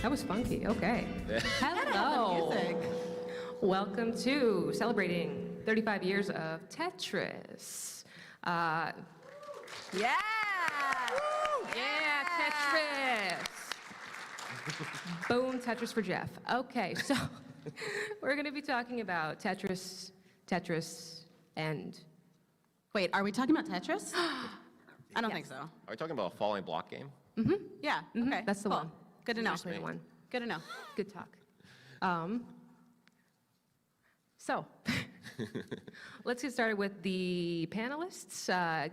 That was funky. Okay. Hello. Welcome to celebrating 35 years of Tetris. Yeah. Yeah, Tetris. Boom, Tetris for Jeff. Okay, so we're going to be talking about Tetris, and... Wait, are we talking about Tetris? I don't think so. Are we talking about a falling block game? Yeah. Okay. That's the cool. one. Good to know. Actually the one. Good to know. Good talk. So, let's get started with the panelists.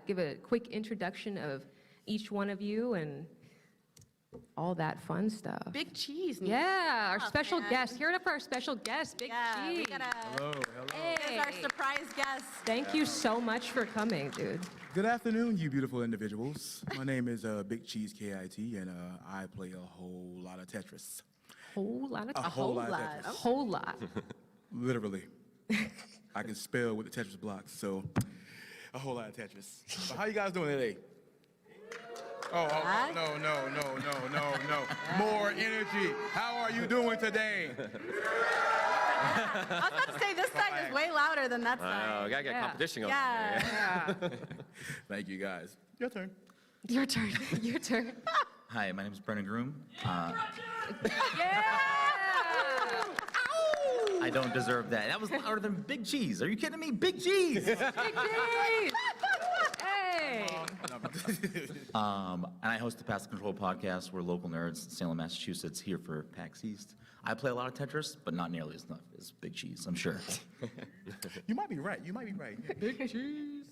Give a quick introduction of each one of you and all that fun stuff. Big Cheese. Yeah, our Oh, special man. guest. Hear it up for our special guest, Big Yeah, Cheese. we gotta. Hello. Hey. Here's our surprise guest. Thank you so much for coming, dude. Good afternoon, you beautiful individuals. My name is Big Cheese KIT, and I play a whole lot of Tetris. Whole lot of A whole lot of Tetris. whole lot. Literally. I can spell with the Tetris blocks, so a whole lot of Tetris. But how you guys doing today? Oh, no. More energy. How are you doing today? I was about to say this side is way louder than that Oh, side. we gotta get Yeah. competition going. Yeah. Thank you, guys. Your turn. Your turn. Your turn. Hi, my name is Brennan Groom. Yeah! I don't deserve that. That was louder than Big Cheese. Are you kidding me? Big Cheese! Big Cheese! Hey! And I host the Pass Control podcast. We're local nerds in Salem, Massachusetts, here for PAX East. I play a lot of Tetris, but not nearly as enough as Big Cheese, I'm sure. You might be right. Big Cheese.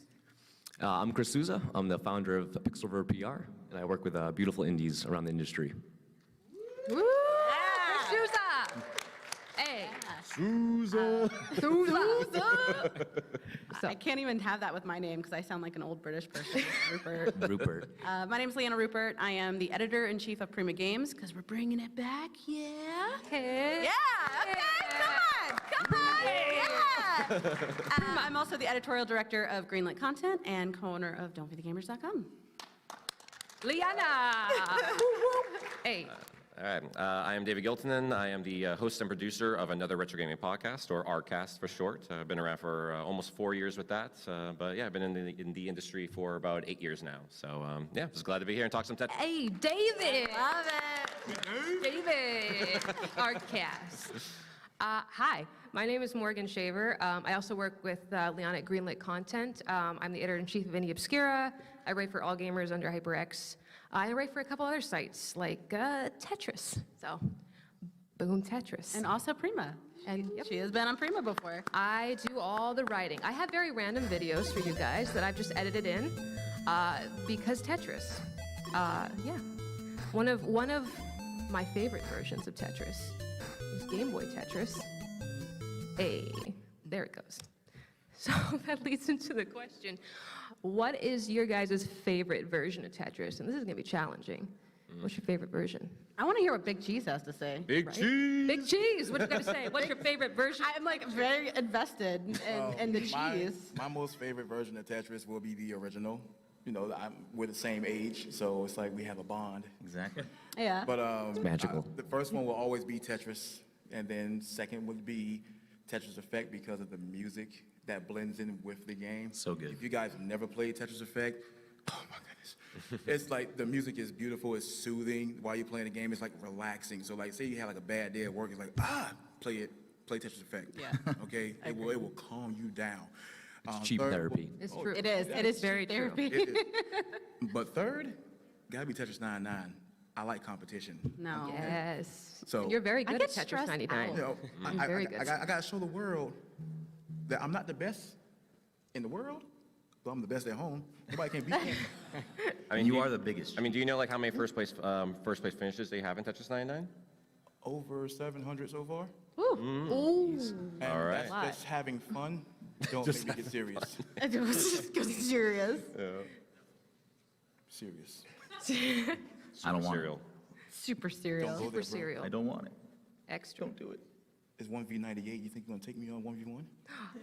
I'm Chris Souza. I'm the founder of Pixelver PR, and I work with beautiful indies around the industry. Woo! Yeah. Sousa! Hey! Souza. I can't even have that with my name because I sound like an old British person. Rupert. Rupert. My name is Leanna Rupert. I am the editor-in-chief of Prima Games because we're bringing it back. Yeah. Hey! Yeah. Okay. Come on. Yeah. I'm also the editorial director of Greenlit Content and co-owner of Don'tBeTheGamers.com. Liana! Hey! All right. I am David Giltonen. I am the host and producer of another retro gaming podcast, or RCast for short. I've been around for almost 4 years with that. But yeah, I've been in the industry for about 8 years now. So yeah, just glad to be here and talk some Tetris. Hey, David! Love it. David! Our cast. Hi, my name is Morgan Shaver. I also work with Leon at Greenlit Content. I'm the editor-in-chief of Indie Obscura. I write for All Gamers under HyperX. I write for a couple other sites like Tetris. So, boom, Tetris. And also Prima. And, yep. She has been on Prima before. I do all the writing. I have very random videos for you guys that I've just edited in because Tetris. Yeah. One of my favorite versions of Tetris is Game Boy Tetris. Hey, there it goes. So that leads into the question, what is your guys' favorite version of Tetris? And this is going to be challenging. What's your favorite version? I want to hear what Big Cheese has to say. Big Cheese! Big Cheese, what are you going to say? What's your favorite version? I'm like very invested in the cheese. My most favorite version of Tetris will be the original. You know, we're the same age, so it's like we have a bond. Exactly. Yeah. But It's magical. the first one will always be Tetris, and then second would be Tetris Effect because of the music that blends in with the game. So good. If you guys have never played Tetris Effect, oh my goodness. It's like the music is beautiful, it's soothing. While you're playing the game, it's like relaxing. So like say you have like a bad day at work, it's like, play Tetris Effect. Yeah. Okay? It will calm you down. It's cheap third- therapy. It's true. It is. It is very very true. therapy. But third, gotta be Tetris 99. I like competition. No. Yes. So- You're very I good get at Tetris stressed 99. out. You know, Very good. I got to show the world that I'm not the best in the world, but I'm the best at home. Nobody can beat me. I mean, You are the biggest. I mean, do you know like how many first place finishes they have in Tetris 99? Over 700 so far. Ooh. And All right. that's just having fun. Don't make me get serious. It was just go serious. Serious. I don't want Cereal. it. Super serious. Don't go Super there, bro. cereal. I don't want it. Extra. Don't do it. It's 1v98. You think you're gonna take me on 1v1?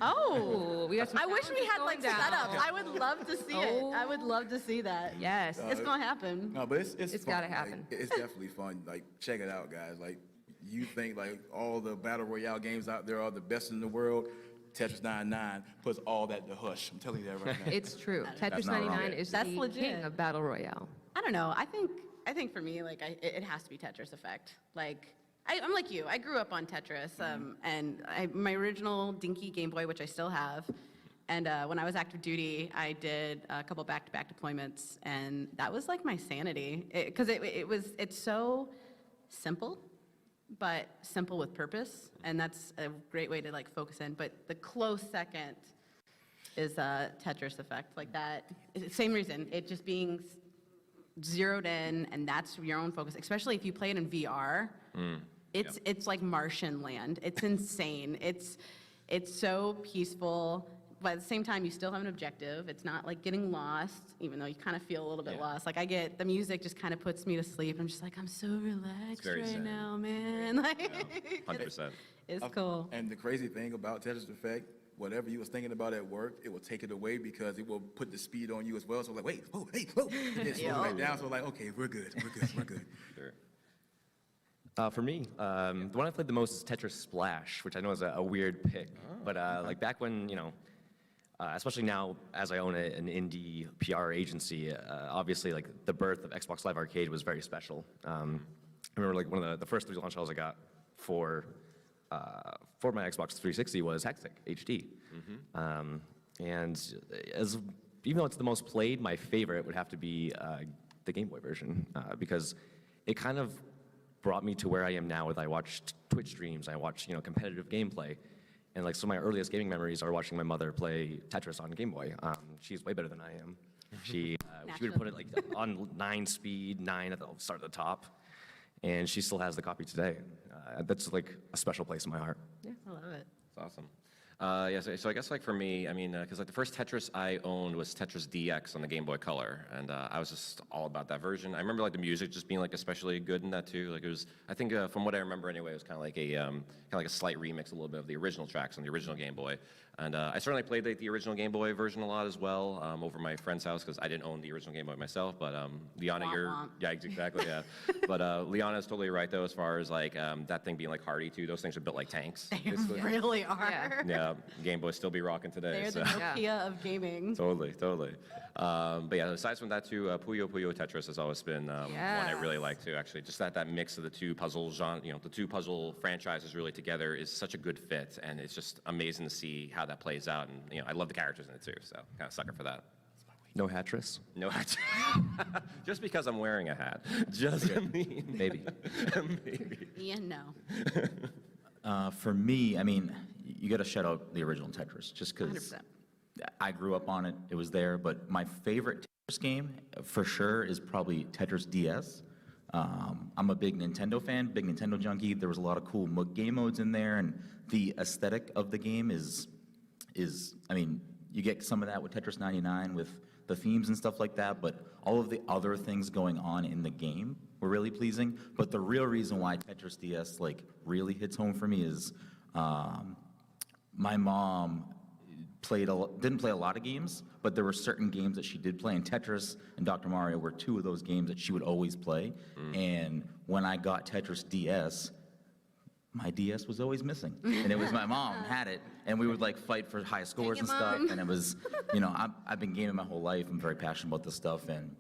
Oh, we got some I wish we had like going down. setups. I would love to see it. I would love to see that. Yes. It's gonna happen. No, but it's It's fun. gotta Like, happen. it's definitely fun. Like, check it out, guys. Like, you think like all the battle royale games out there are the best in the world? Tetris 99 puts all that to hush. I'm telling you that right now. It's true. Tetris not wrong. 99 is That's the legit. king of battle royale. I don't know. I think for me, like, it has to be Tetris Effect. Like, I'm like you. I grew up on Tetris, and my original dinky Game Boy, which I still have. And when I was active duty, I did a couple back-to-back deployments, and that was like my sanity, because it's so simple, but simple with purpose, and that's a great way to like focus in. But the close second is Tetris Effect, like that. Same reason, it just being zeroed in, and that's your own focus. Especially if you play it in VR, it's like Martian land. It's insane. It's so peaceful. But at the same time, you still have an objective. It's not like getting lost, even though you kind of feel a little bit lost. Like the music just kind of puts me to sleep. I'm just like, I'm so relaxed very right zen. now, man. Like, 100%. it's cool. And the crazy thing about Tetris Effect, whatever you was thinking about at work, it will take it away because it will put the speed on you as well. So like, wait, whoa, hey, whoa, and then slow it back down. So like, okay, we're good. Sure. For me, the one I played the most is Tetris Splash, which I know is a weird pick. But like back when, especially now as I own an indie PR agency, obviously like the birth of Xbox Live Arcade was very special. I remember like one of the first 3 launch titles I got for my Xbox 360 was Hextech HD. And even though it's the most played, my favorite would have to be the Game Boy version because it kind of brought me to where I am now with I watched Twitch streams, I watched competitive gameplay. And like some of my earliest gaming memories are watching my mother play Tetris on Game Boy. She's way better than I am. She would put it like on 9 speed, 9 at the start at the top, and she still has the copy today. That's like a special place in my heart. Yeah, I love it. It's awesome. So I guess like for me, I mean, because like the first Tetris I owned was Tetris DX on the Game Boy Color, and I was just all about that version. I remember like the music just being like especially good in that too. Like it was, I think from what I remember anyway, it was kind of like a slight remix a little bit of the original tracks on the original Game Boy. And I certainly played the original Game Boy version a lot as well over my friend's house because I didn't own the original Game Boy myself. But Liana, yeah, exactly, yeah. But Liana's totally right though, as far as like that thing being like hardy too. Those things are built like tanks. They really are. Yeah, Game Boy still be rocking today. They're so. the Nokia of gaming. Totally. But yeah, aside from that too, Puyo Puyo Tetris has always been one I really like too. Actually, just that mix of the two puzzle genre, the two puzzle franchises really together is such a good fit, and it's just amazing to see how that plays out. And I love the characters in it too, so kind of sucker for that. No Hatris? No hat. Just because I'm wearing a hat doesn't mean Maybe. maybe. Yeah, no. For me, I mean, you got to shout out the original Tetris, just because 100%. I grew up on it. It was there. But my favorite Tetris game, for sure, is probably Tetris DS. I'm a big Nintendo fan, big Nintendo junkie. There was a lot of cool game modes in there, and the aesthetic of the game is I mean, you get some of that with Tetris 99 with the themes and stuff like that, but all of the other things going on in the game were really pleasing. But the real reason why Tetris DS like really hits home for me is my mom didn't play a lot of games, but there were certain games that she did play, and Tetris and Dr. Mario were 2 of those games that she would always play. And when I got Tetris DS, my DS was always missing, and it was my mom had it, and we would like fight for high scores and stuff, and it was, I've been gaming my whole life. I'm very passionate about this stuff, and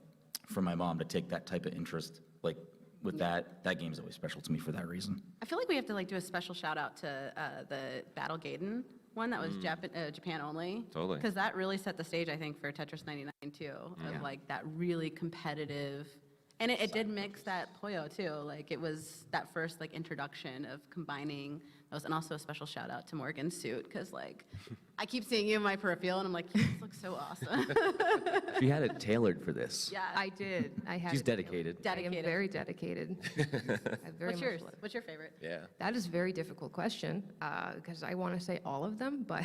for my mom to take that type of interest, like with that game's always special to me for that reason. I feel like we have to like do a special shout out to the Battle Gaiden one that was Japan only. Totally. Because that really set the stage, I think, for Tetris 99 too, of like that really competitive. And it did mix that Puyo too. Like it was that first like introduction of combining those, and also a special shout out to Morgan's suit because like I keep seeing you in my peripheral and I'm like, you just look so awesome. She had it tailored for this. Yeah. I did. I had. She's it. dedicated. I am Dedicated. very dedicated. I very What's much yours? love- What's your favorite? Yeah, That is a very difficult question because I want to say all of them, but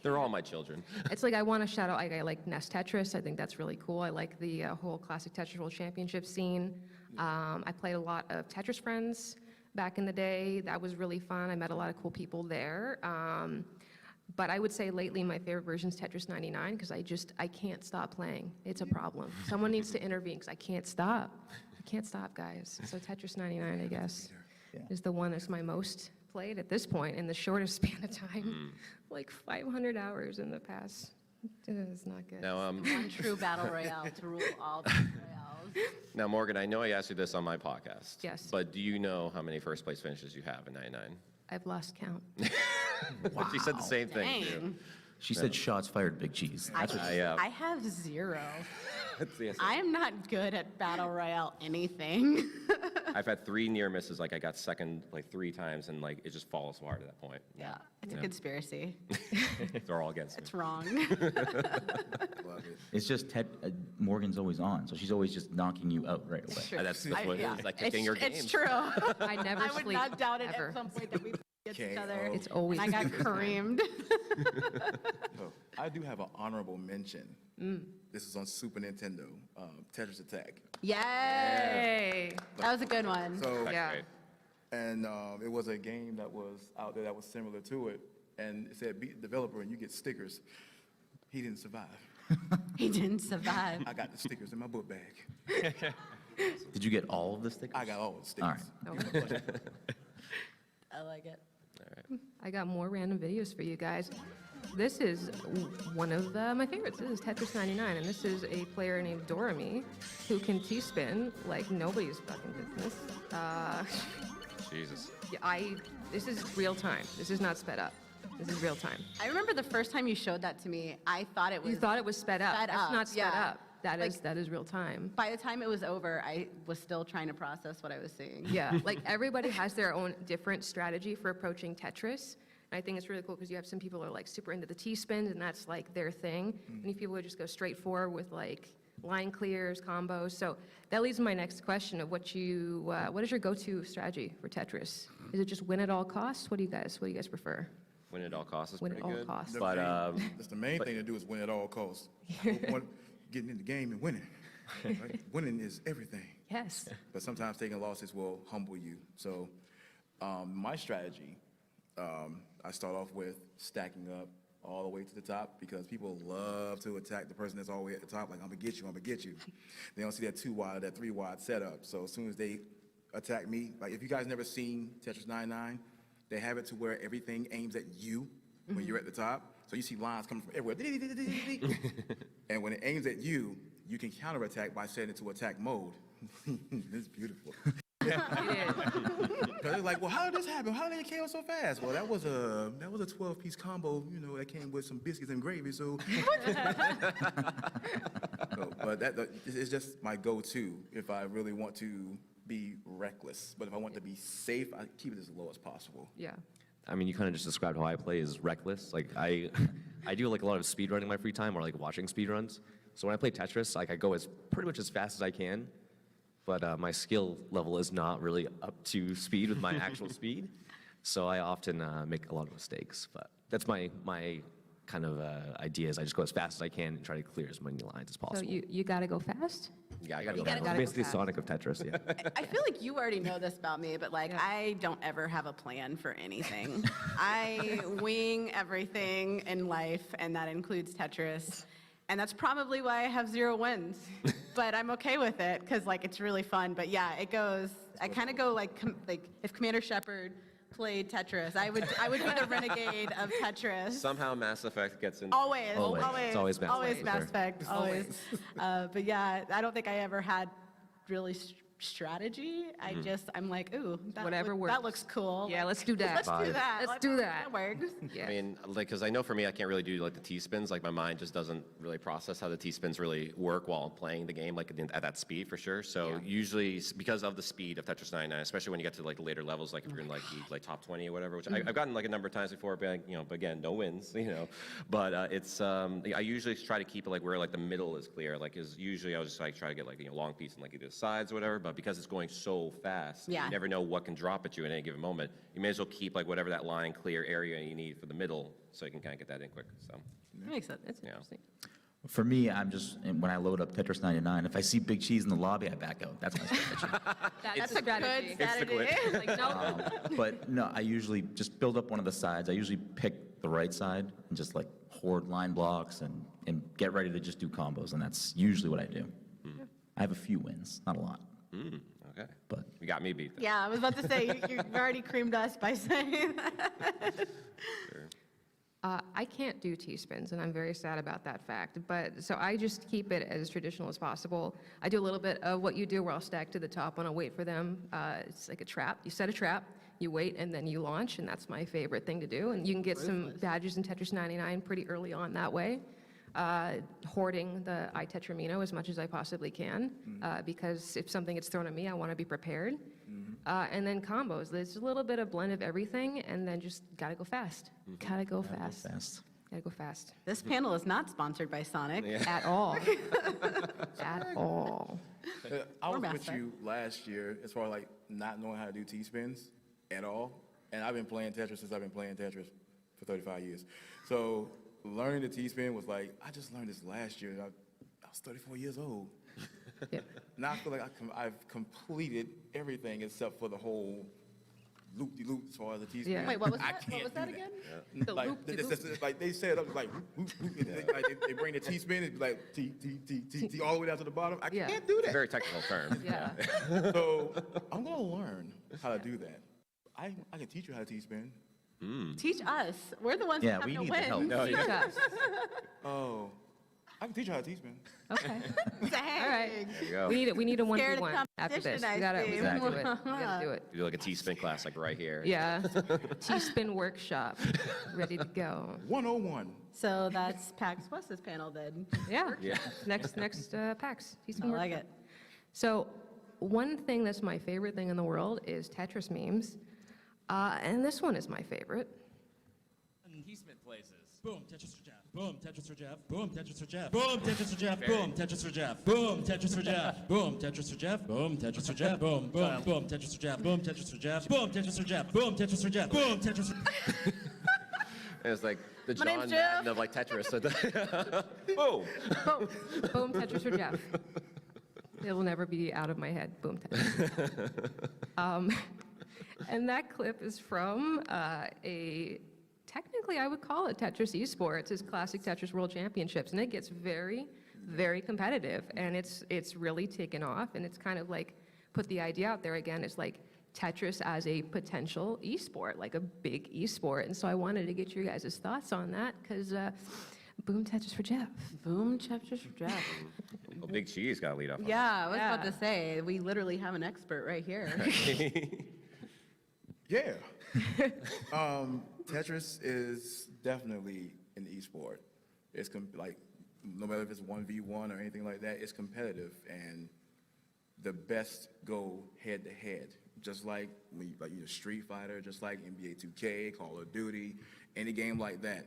they're all my children. it's like I want to shout out. I like Nest Tetris. I think that's really cool. I like the whole classic Tetris World Championship scene. I played a lot of Tetris Friends. back in the day. That was really fun. I met a lot of cool people there. But I would say lately my favorite version is Tetris 99 because I can't stop playing. It's a problem. Someone needs to intervene because I can't stop. I can't stop, guys. So Tetris 99, I guess, is the one that's my most played at this point in the shortest span of time. Like 500 hours in the past. It's not good. Now, One true battle royale to rule all battle royales. now, Morgan, I know I asked you this on my podcast. Yes. But do you know how many first place finishes you have in 99? I've lost count. She said the same thing, too. Dang. She said shots fired, Big Cheese. That's what I have 0. Yes, I am not good at battle royale anything. I've had 3 near misses. Like I got second like 3 times, and like it just falls apart at that point. Yeah, it's a conspiracy. They're all against me. It's wrong. Love it. It's just Morgan's always on, so she's always just knocking you out right away. True. That's what it is, like kicking your It's games. true. I never I would sleep, not doubt it ever. at some point that we get each other. KO. It's always And I got Tetris time. creamed. So, I do have an honorable mention. This is on Super Nintendo, Tetris Attack. Yay! Hey. That was a good one. So, That's Yeah. great. and it was a game that was out there that was similar to it, and it said beat the developer and you get stickers. He didn't survive. He didn't survive. I got the stickers in my book bag. Did you get all of the stickers? I got all the All stickers. right. I like it. I got more random videos for you guys. This is one of my favorites. This is Tetris 99, and this is a player named Dorami who can T-spin like nobody's fucking business. Jesus. Yeah, this is real time. This is not sped up. This is real time. I remember the first time you showed that to me, I thought it was. You thought it was sped up. Sped That's up, not sped yeah. up. That is real time. By the time it was over, I was still trying to process what I was seeing. Yeah, like everybody has their own different strategy for approaching Tetris. And I think it's really cool because you have some people who are like super into the T-spins and that's like their thing. And you people would just go straight forward with like line clears, combos. So that leads to my next question of what is your go-to strategy for Tetris? Is it just win at all costs? What do you guys prefer? Win at all costs is Win at pretty all good. costs. But That's the main thing to do is win at all costs. Getting in the game and winning. Right? Winning is everything. Yes. But sometimes taking losses will humble you. So my strategy, I start off with stacking up all the way to the top because people love to attack the person that's all the way at the top, like, I'm gonna get you, I'm gonna get you. They don't see that 2-wide, that 3-wide setup. So as soon as they attack me, like if you guys never seen Tetris 99, they have it to where everything aims at you when you're at the top. So you see lines coming from everywhere. And when it aims at you, you can counterattack by setting it to attack mode. It's beautiful. It is. Because they're like, well, how did this happen? How did it KO so fast? Well, that was a 12-piece combo, that came with some biscuits and gravy. So, no, but that is just my go-to if I really want to be reckless. But if I want to be safe, I keep it as low as possible. Yeah. I mean, you kind of just described how I play as reckless. Like I do like a lot of speed running in my free time or like watching speed runs. So when I play Tetris, like I go pretty much as fast as I can, but my skill level is not really up to speed with my actual speed. So I often make a lot of mistakes. But that's my kind of idea is I just go as fast as I can and try to clear as many lines as So possible. you got to go fast? yeah, I gotta go. gotta back. go Basically fast. Sonic of Tetris, yeah. I feel like you already know this about me, but like I don't ever have a plan for anything. I wing everything in life, and that includes Tetris. And that's probably why I have 0 wins. But I'm okay with it because like it's really fun. But yeah, it goes. I kind of go like if Commander Shepard played Tetris, I would be the renegade of Tetris. Somehow Mass Effect gets in. Always, Always. always, It's always Mass always Effect, Mass sure. Effect, always. But yeah, I don't think I ever had really strategy. I'm like, ooh, Whatever works. that looks cool. Yeah, Like, let's do that. Let's do that. Let's Like, do that. That works. Yeah. I mean, like, because I know for me, I can't really do like the T-spins. Like, my mind just doesn't really process how the T-spins really work while playing the game, like at that speed for sure. So usually, because of the speed of Tetris 99, especially when you get to like the later levels, like if you're in like the top 20 or whatever, which I've gotten like a number of times before, but but again, no wins, But it's I usually try to keep it like where like the middle is clear. Like, is usually I was just like try to get like long piece and like either sides or whatever. But because it's going so fast, Yeah. you never know what can drop at you at any given moment. You may as well keep like whatever that line clear area you need for the middle, so you can kind of get that in quick. So That makes sense. That's Yeah. interesting. For me, when I load up Tetris 99, if I see Big Cheese in the lobby, I back out. That's my strategy. That's a Good strategy. strategy. Like, no. But no, I usually just build up one of the sides. I usually pick the right side and just like hoard line blocks and get ready to just do combos, and that's usually what I do. I have a few wins, not a lot, Okay. but You got me beat. Then. Yeah, I was about to say, you've already creamed us by saying that. I can't do T-spins, and I'm very sad about that fact. But so I just keep it as traditional as possible. I do a little bit of what you do, where I'll stack to the top and I'll wait for them. It's like a trap. You set a trap, you wait, and then you launch, and that's my favorite thing to do. And you can get some badges in Tetris 99 pretty early on that way. Hoarding the iTetramino as much as I possibly can, because if something gets thrown at me, I want to be prepared. And then combos. There's a little bit of blend of everything, and then just gotta go fast. Gotta go fast. Gotta go fast. This panel is not sponsored by Sonic. At all. At all. I was with master. you last year as far as like not knowing how to do T-spins at all. And I've been playing Tetris since I've been playing Tetris for 35 years. So learning the T-spin was like, I just learned this last year. I was 34 years old. Yeah. Now I feel like I've completed everything except for the whole loop-de-loop as far as the T-spin. Yeah. Wait, what was I that? What can't was that do again? The Like, loop-de-loop. it's like they set it up like, whoop, whoop, and like they bring the T-spin, it's like T, all the way down to the bottom. I Yeah. can't do It's a that. very technical term. Yeah. So I'm gonna learn how to do that. I can teach you how to T-spin. Teach us. We're the ones Yeah, that we have need to the win. help. No, Teach us. Oh, I can teach you how to T-spin. Okay. Dang. All right. There you go. We need a Scared of 1v1 after this. competition, We I gotta see. do it. We gotta do it. You do like a T-spin class, like right here. Yeah. T-spin workshop. Ready to go. 101. So that's PAX West's panel then. Yeah. Yeah. Next PAX. I T-spin like workshop. it. So one thing that's my favorite thing in the world is Tetris memes. And this one is my favorite. And he spent places. Boom, Tetris for Jeff. Boom, Tetris for Jeff. Boom, Tetris for Jeff. Boom, Tetris for Jeff. Boom, Tetris for Jeff. Boom, Tetris for Jeff. Boom, Tetris for Jeff. Boom, Tetris for Jeff. Boom, boom, boom, Tetris for Jeff. Boom, Tetris for Jeff. Boom, Tetris for Jeff. Boom, Tetris for Jeff. Boom, Tetris for And it's like the My name's John Jeff. Madden of like Tetris. Boom. Boom. Boom, Tetris for Jeff. It will never be out of my head. Boom, Tetris. And that clip is from technically I would call it Tetris Esports. It's classic Tetris World Championships, and it gets very, very competitive, and it's really taken off, and it's kind of like put the idea out there again. It's like Tetris as a potential esport, like a big esport, and so I wanted to get your guys' thoughts on that, because boom, Tetris for Jeff. Boom, Tetris for Jeff. Well, Big Cheese got to lead off. on Yeah, I was about Yeah. to say, we literally have an expert right here. Yeah. Tetris is definitely an esport. It's like, no matter if it's 1v1 or anything like that, it's competitive, and the best go head to head. Just like when you, like you're a Street Fighter, just like NBA 2K, Call of Duty, any game like that.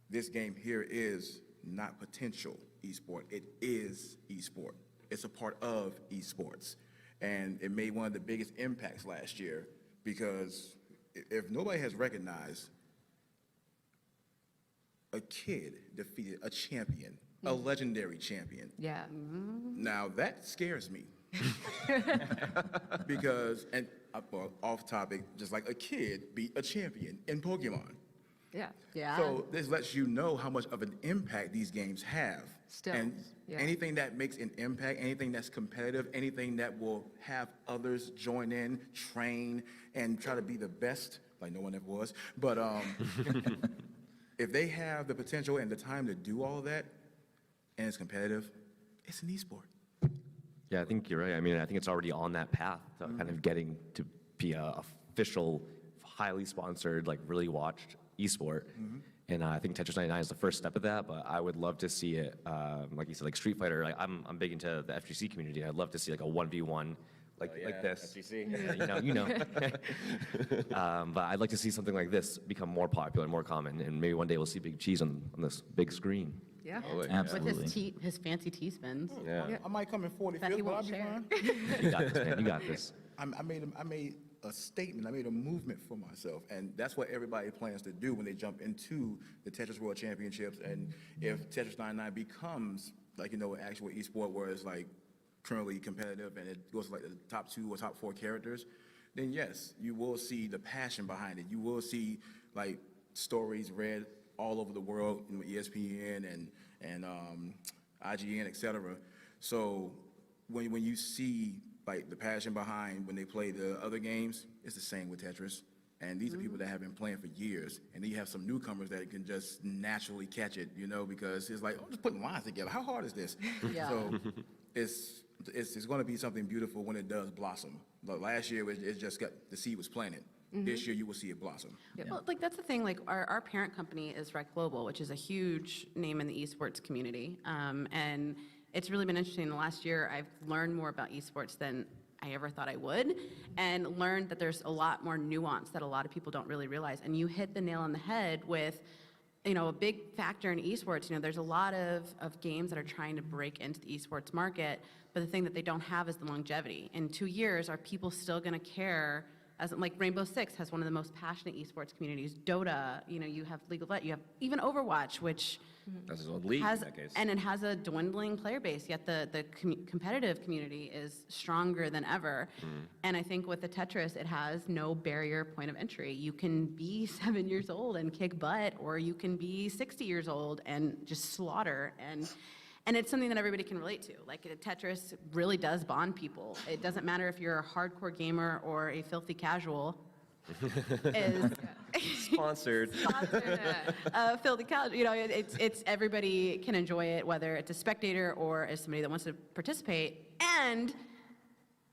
This game here is not potential esport. It is esport. It's a part of esports. And it made one of the biggest impacts last year, because if nobody has recognized a kid defeated a champion, a legendary champion, Yeah. now that scares me. Because, and well, off topic, just like a kid beat a champion in Pokemon. Yeah. Yeah. So this lets you know how much of an impact these games have. Still, And yeah. anything that makes an impact, anything that's competitive, anything that will have others join in, train, and try to be the best, like no one ever was, but if they have the potential and the time to do all that, and it's competitive, it's an esport. Yeah, I think you're right. I mean, I think it's already on that path to kind of getting to be a official, highly sponsored, like really watched esport. And I think Tetris 99 is the first step of that, but I would love to see it, like you said, like Street Fighter. Like I'm big into the FGC community. I'd love to see like a 1v1 like this. FGC. Yeah, you know. But I'd like to see something like this become more popular, more common, and maybe one day we'll see Big Cheese on this big screen. Yeah. Absolutely. With his fancy T-spins. Yeah. I might come in 45th, That he but I'll won't be share. fine. You got this, man. You got this. I made a statement. I made a movement for myself, and that's what everybody plans to do when they jump into the Tetris World Championships. And if Tetris 99 becomes like an actual esport where it's like currently competitive and it goes to like the top 2 or top 4 characters, then yes, you will see the passion behind it. You will see like stories read all over the world, ESPN and IGN, etc. So when you see like the passion behind when they play the other games, it's the same with Tetris. And these are people that have been playing for years, and then you have some newcomers that can just naturally catch it, because it's like, oh, just putting lines together. How hard is this? Yeah. So it's going to be something beautiful when it does blossom. Like last year, it just got the seed was planted. This year, you will see it blossom. Well, like that's the thing. Like our parent company is Rec Global, which is a huge name in the esports community, and it's really been interesting. In the last year, I've learned more about esports than I ever thought I would, and learned that there's a lot more nuance that a lot of people don't really realize. And you hit the nail on the head with, a big factor in esports. There's a lot of games that are trying to break into the esports market, but the thing that they don't have is the longevity. In 2 years, are people still going to care? As like Rainbow Six has one of the most passionate esports communities. Dota, you have League of Legends, you have even Overwatch, which That's his own league has, in that case. and it has a dwindling player base, yet the competitive community is stronger than ever. And I think with the Tetris, it has no barrier point of entry. You can be 7 years old and kick butt, or you can be 60 years old and just slaughter. And it's something that everybody can relate to. Like Tetris really does bond people. It doesn't matter if you're a hardcore gamer or a filthy casual. Sponsored. Filthy casual. It's everybody can enjoy it, whether it's a spectator or as somebody that wants to participate. And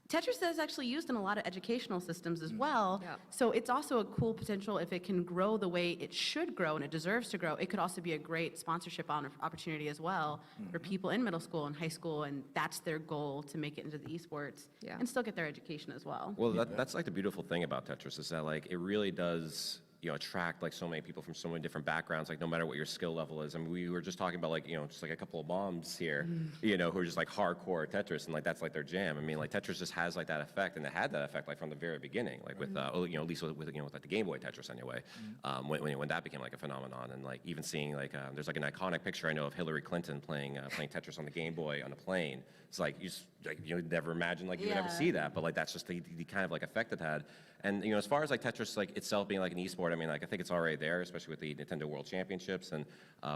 Tetris is actually used in a lot of educational systems as well. Yeah. So it's also a cool potential if it can grow the way it should grow and it deserves to grow. It could also be a great sponsorship opportunity as well for people in middle school and high school, and that's their goal, to make it into the esports Yeah. and still get their education as well. Well, that's like the beautiful thing about Tetris is that like it really does attract like so many people from so many different backgrounds, like no matter what your skill level is. I mean, we were just talking about like just like a couple of moms here, who are just like hardcore Tetris, and like that's like their jam. I mean, like Tetris just has like that effect, and it had that effect like from the very beginning, like with at least with like the Game Boy Tetris anyway, when that became like a phenomenon, and like even seeing like there's like an iconic picture I know of Hillary Clinton playing Tetris on the Game Boy on a plane. It's like you never imagine like you would ever see that, but like that's just the kind of like effect it had. And as far as like Tetris like itself being like an esport, I mean, like I think it's already there, especially with the Nintendo World Championships, and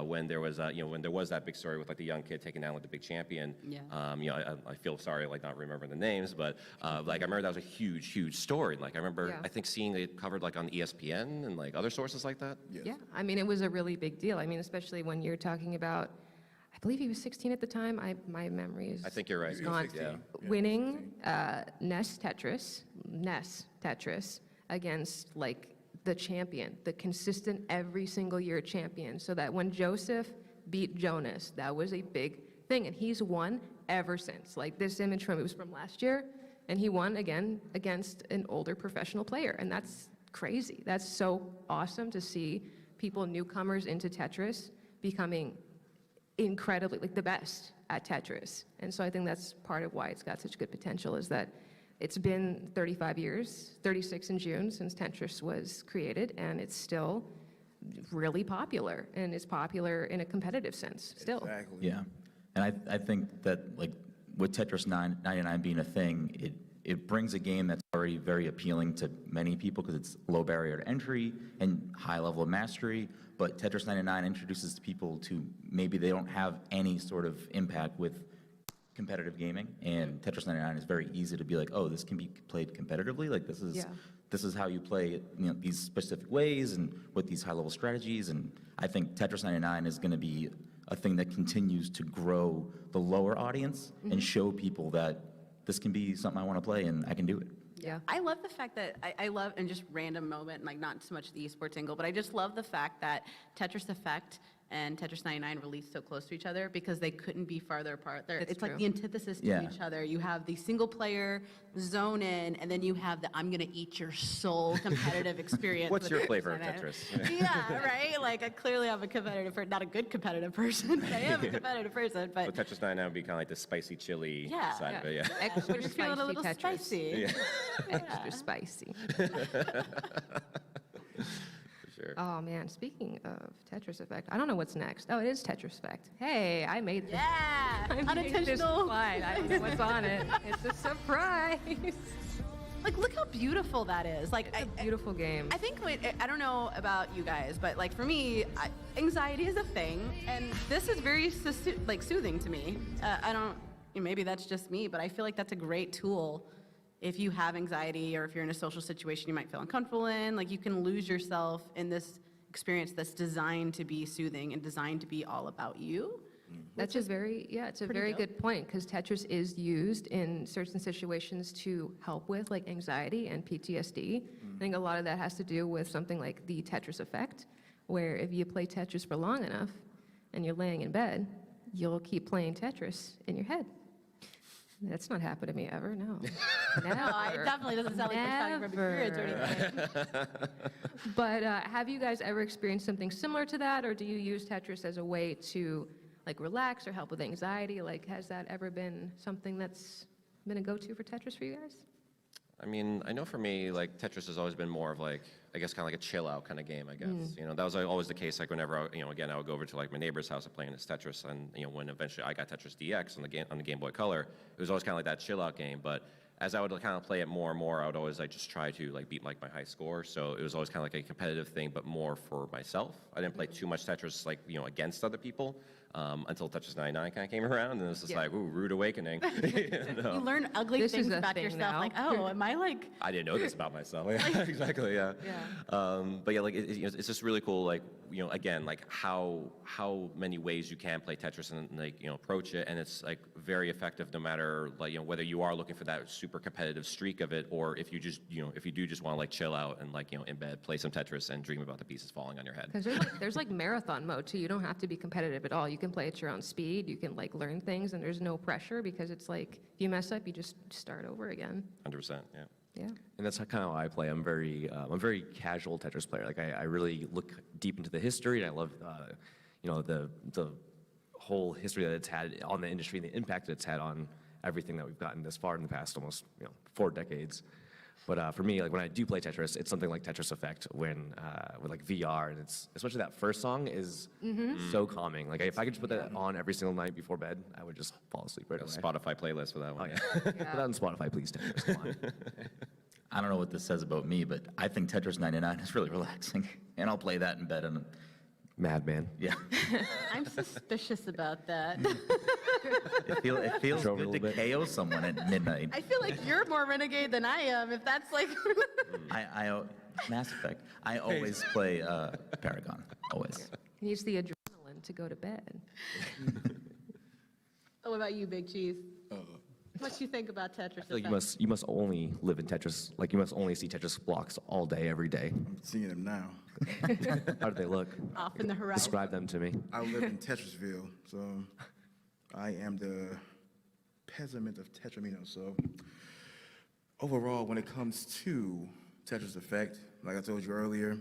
when there was when there was that big story with like the young kid taking down like the big champion. Yeah. I feel sorry like not remembering the names, but like I remember that was a huge story. Like I remember Yeah. I think seeing it covered like on ESPN and like other sources like that. Yes. Yeah, I mean, it was a really big deal. I mean, especially when you're talking about, I believe he was 16 at the time. My memory is I think you're right. He was gone. 16. Yeah. Winning NES Tetris against like the champion, the consistent every single year champion, so that when Joseph beat Jonas, that was a big thing, and he's won ever since. Like this image it was from last year, and he won again against an older professional player, and that's crazy. That's so awesome to see people, newcomers into Tetris, becoming incredibly like the best at Tetris. And so I think that's part of why it's got such good potential, is that it's been 35 years, 36 in June, since Tetris was created, and it's still really popular, and it's popular in a competitive sense still. Exactly. Yeah, and I think that like with Tetris 99 being a thing, it brings a game that's already very appealing to many people because it's low barrier to entry and high level of mastery. But Tetris 99 introduces people to maybe they don't have any sort of impact with competitive gaming, and Tetris 99 is very easy to be like, oh, this can be played competitively. Like this is Yeah. this is how you play it, these specific ways and with these high level strategies. And I think Tetris 99 is going to be a thing that continues to grow the lower audience and show people that this can be something I want to play and I can do it. Yeah. I love the fact that I love, and just random moment, like not so much the esports angle, but I just love the fact that Tetris Effect and Tetris 99 released so close to each other because they couldn't be farther apart. It's It's like true. the antithesis to Yeah. each other. You have the single player zone in, and then you have the I'm gonna eat your soul competitive experience. What's with your Tetris flavor of 99. Tetris? Yeah, right? Like, I clearly am a competitive person, not a good competitive person, but I am a competitive person, So but Tetris 99 would be kind of like the spicy chili Yeah. side of it, yeah. Extra when you're feeling a spicy little Tetris. spicy. Extra spicy. For sure. Oh man, speaking of Tetris Effect, I don't know what's next. Oh, it is Tetris Effect. Hey, I made this. Yeah, I made this unintentional. slide. I don't know what's on it. It's a surprise. Like, look how beautiful that is. Like, It's a beautiful game. I think, I don't know about you guys, but like for me, anxiety is a thing, and this is very soothing to me. I don't, maybe that's just me, but I feel like that's a great tool if you have anxiety or if you're in a social situation you might feel uncomfortable in. Like, you can lose yourself in this experience that's designed to be soothing and designed to be all about you. That's a very, it's a very dope. good point because Tetris is used in certain situations to help with like anxiety and PTSD. I think a lot of that has to do with something like the Tetris effect, where if you play Tetris for long enough and you're laying in bed, you'll keep playing Tetris in your head. That's not happened to me ever, no. Never. No, it definitely doesn't sound like you're talking from experience or anything. But have you guys ever experienced something similar to that, or do you use Tetris as a way to like relax or help with anxiety? Like, has that ever been something that's been a go-to for Tetris for you guys? I mean, I know for me, like, Tetris has always been more of like, I guess, kind of like a chill-out kind of game, I guess. You know, that was like, always the case, like, whenever, again, I would go over to, like, my neighbor's house and playing this Tetris, and, when eventually I got Tetris DX on the Game Boy Color, it was always kind of like that chill-out game, but as I would kind of play it more and more, I would always, like, just try to, like, beat, like, my high score, so it was always kind of like a competitive thing, but more for myself. I didn't play too much Tetris, like, against other people, until Tetris 99 kind of came around, and it was just Yeah. like, ooh, rude awakening. You learn ugly This is things a about thing yourself, now. like, oh, am I like, I didn't know this about myself. Yeah, exactly. Yeah. But yeah, like it's just really cool. Like again, like how many ways you can play Tetris and like approach it, and it's like very effective no matter like whether you are looking for that super competitive streak of it, or if you just if you do just want to like chill out and like in bed play some Tetris and dream about the pieces falling on your head. Because there's like marathon mode too. You don't have to be competitive at all. You can play at your own speed. You can like learn things, and there's no pressure because it's like if you mess up, you just start over again. 100%. Yeah. Yeah. And that's kind of how I play. I'm a very casual Tetris player. Like I really look deep into the history, and I love, the whole history that it's had on the industry and the impact that it's had on everything that we've gotten this far in the past almost 4 decades. But for me, like when I do play Tetris, it's something like Tetris Effect when with like VR, and it's especially that first song is so calming. Like if I could just put that on every single night before bed, I would just fall asleep right away. Spotify playlist for that one. Put that on Spotify, please, Tetris. Come on. I don't know what this says about me, but I think Tetris 99 is really relaxing, and I'll play that in bed. And Madman. yeah, I'm suspicious about that. it feels Over a good to little bit. KO someone at midnight. I feel like you're more renegade than I am, if that's like. I Mass Effect. I always play Paragon. Always. He needs the adrenaline to go to bed. What about you, Big Cheese? What do you think about Tetris? I feel like you must only live in Tetris. Like you must only see Tetris blocks all day, every day. I'm seeing them now. How do they look? Off in the horizon. Describe them to me. I live in Tetrisville, so I am the pessimist of Tetramino. So overall, when it comes to Tetris Effect, like I told you earlier,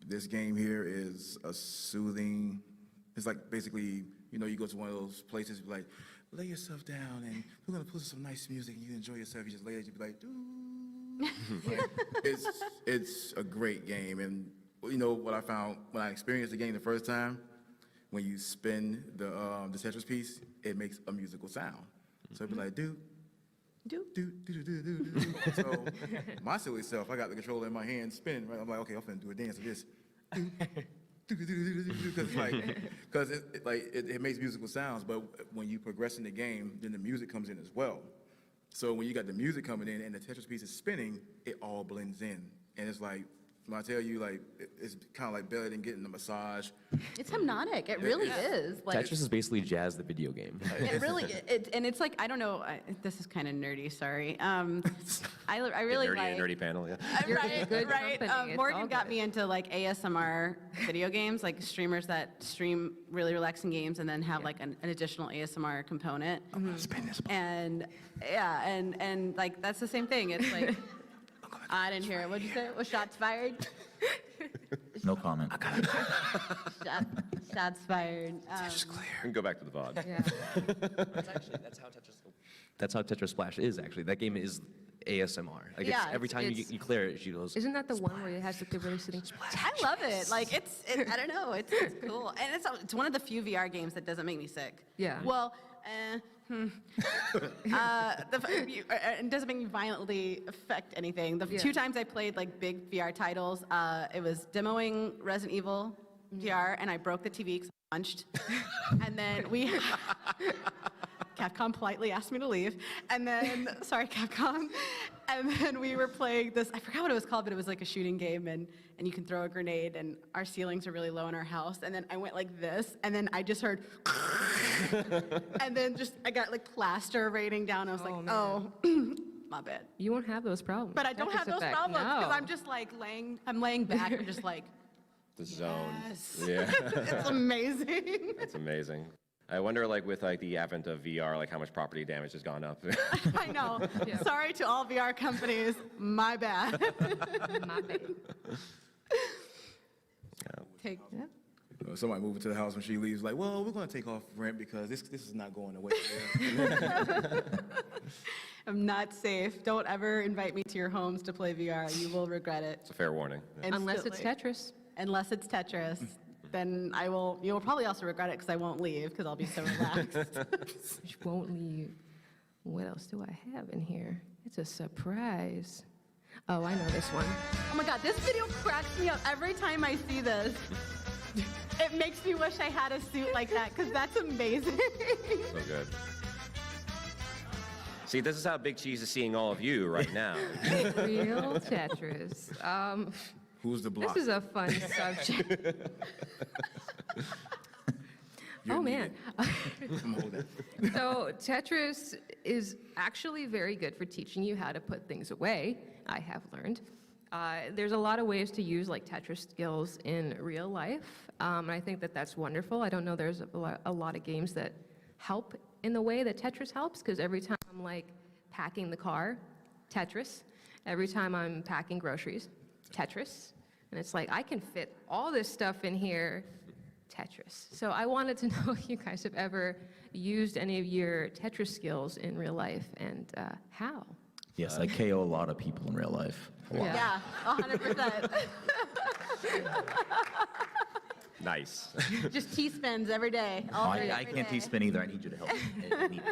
this game here is a soothing. It's like basically, you go to one of those places, like, lay yourself down, and we're gonna put some nice music, and you enjoy yourself. You just lay there, you be like, it's a great game, and what I found when I experienced the game the first time, when you spin the Tetris piece, it makes a musical sound. So it'd be like do. Do. Do, do, do, do, do, do, do. So my silly self, I got the controller in my hand spinning, right? I'm like, okay, I'm finna do a dance of this. Because it makes musical sounds, but when you progress in the game, then the music comes in as well. So when you got the music coming in and the Tetris piece is spinning, it all blends in, and it's like When I tell you, like, it's kind of like better than getting a massage. It's hypnotic. It really is. Like, Tetris is basically jazz the video game. it really, and it's like, I don't know, this is kind of nerdy, sorry. I really like. Nerdy panel, yeah. Right, good right. company. It's Morgan all got good. me into like ASMR video games, like streamers that stream really relaxing games and then have like an additional ASMR component. And yeah, and like that's the same thing. It's like, I didn't hear it. What'd you say? Was shots fired? No comment. Shots fired. We can go back to the VOD. Yeah. That's how Tetris Splash is actually. That game is ASMR. Like Yeah, every it's- time you, it's- you clear it, she goes. Isn't that the one where it has like the really sitting? I love it. Like I don't know. It's cool, and it's one of the few VR games that doesn't make me sick. Yeah. Well, it doesn't make me violently affect anything. The Yeah. 2 times I played like big VR titles, it was demoing Resident Evil VR, and I broke the TV because I punched, and then Capcom politely asked me to leave, and then, sorry Capcom, and then we were playing this, I forgot what it was called, but it was like a shooting game, and you can throw a grenade, and our ceilings are really low in our house, and then I went like this, and then I just heard, and then I got like plaster raining down, I was like, man. oh, my bad. You won't have those problems. But I don't Tetris have those effect. problems, because No. I'm just like I'm laying back, and just like, The zone. yes. Yeah, It's amazing. that's amazing. I wonder, like, with like the advent of VR, like how much property damage has gone up. I know. Sorry to all VR companies, my bad. My bad. Take. Somebody moving to the house when she leaves, like, well, we're going to take off rent because this is not going away. I'm not safe. Don't ever invite me to your homes to play VR. You will regret it. It's a fair warning. Unless it's instantly. Tetris. Unless it's Tetris, then you'll probably also regret it because I won't leave because I'll be so relaxed. Which won't leave. What else do I have in here? It's a surprise. Oh, I know this one. Oh my God, this video cracks me up every time I see this. It makes me wish I had a suit like that because that's amazing. So good. See, this is how Big Cheese is seeing all of you right now. Real Tetris. Who's the block? This is a fun subject. Oh man. Come hold that. So Tetris is actually very good for teaching you how to put things away, I have learned. There's a lot of ways to use like Tetris skills in real life, and I think that that's wonderful. I don't know there's a lot of games that help in the way that Tetris helps, because every time I'm like packing the car, Tetris. Every time I'm packing groceries, Tetris. And it's like, I can fit all this stuff in here, Tetris. So I wanted to know if you guys have ever used any of your Tetris skills in real life, and how? Yes, I KO a lot of people in real life. A lot. Yeah, 100%. Nice. Just T-spins every day. All day, I every can't day. T-spin either. I need you to help me. I need-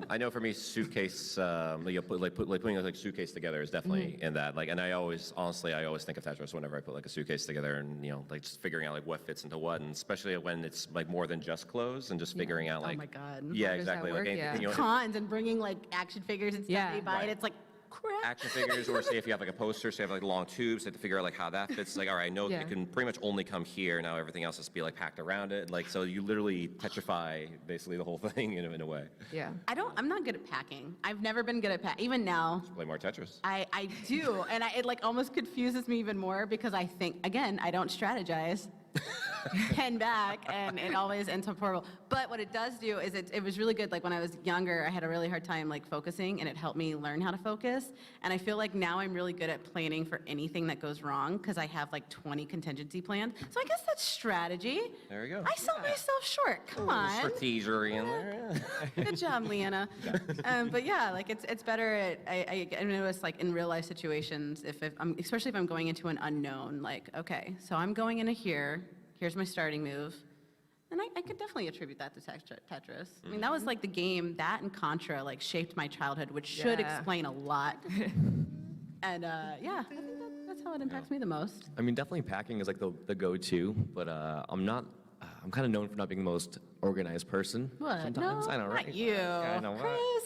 I know for me, suitcase, putting like suitcase together is definitely in that. Like, and I always think of Tetris whenever I put like a suitcase together, and like just figuring out like what fits into what, and especially when it's like more than just clothes, and just figuring out Oh like. my God. Yeah, How does that exactly. work? Like, Yeah. you know, Cons and bringing like action figures and stuff Yeah. they buy, and Right. it's like, crap. action figures, or say if you have like a poster, say you have like long tubes, you have to figure out like how that fits. Like, all right, I know Yeah. it can pretty much only come here. Now everything else has to be like packed around it. Like, so you literally petrify basically the whole thing in a way. Yeah. I'm not good at packing. I've never been good at packing. Even now, Play more Tetris. I do, and it like almost confuses me even more because I think, again, I don't strategize. Pen back, and it always ends up horrible. But what it does do is it was really good. Like when I was younger, I had a really hard time like focusing, and it helped me learn how to focus. And I feel like now I'm really good at planning for anything that goes wrong because I have like 20 contingency plans. So I guess that's strategy. There you go. I sell myself short. Come on. Strategery in there. Good job, Leanna. But yeah, like it's better at, I notice like in real life situations, if I'm, especially if I'm going into an unknown, like, okay, so I'm going into here, here's my starting move. And I could definitely attribute that to Tetris. I mean, that was like the game, that and Contra like shaped my childhood, which should Yeah. explain a lot. And yeah, I think that's how it impacts me the most. I mean, definitely packing is like the go-to, but I'm kind of known for not being the most organized person. What? Sometimes. No, I know, right? not you, I know, right? Chris.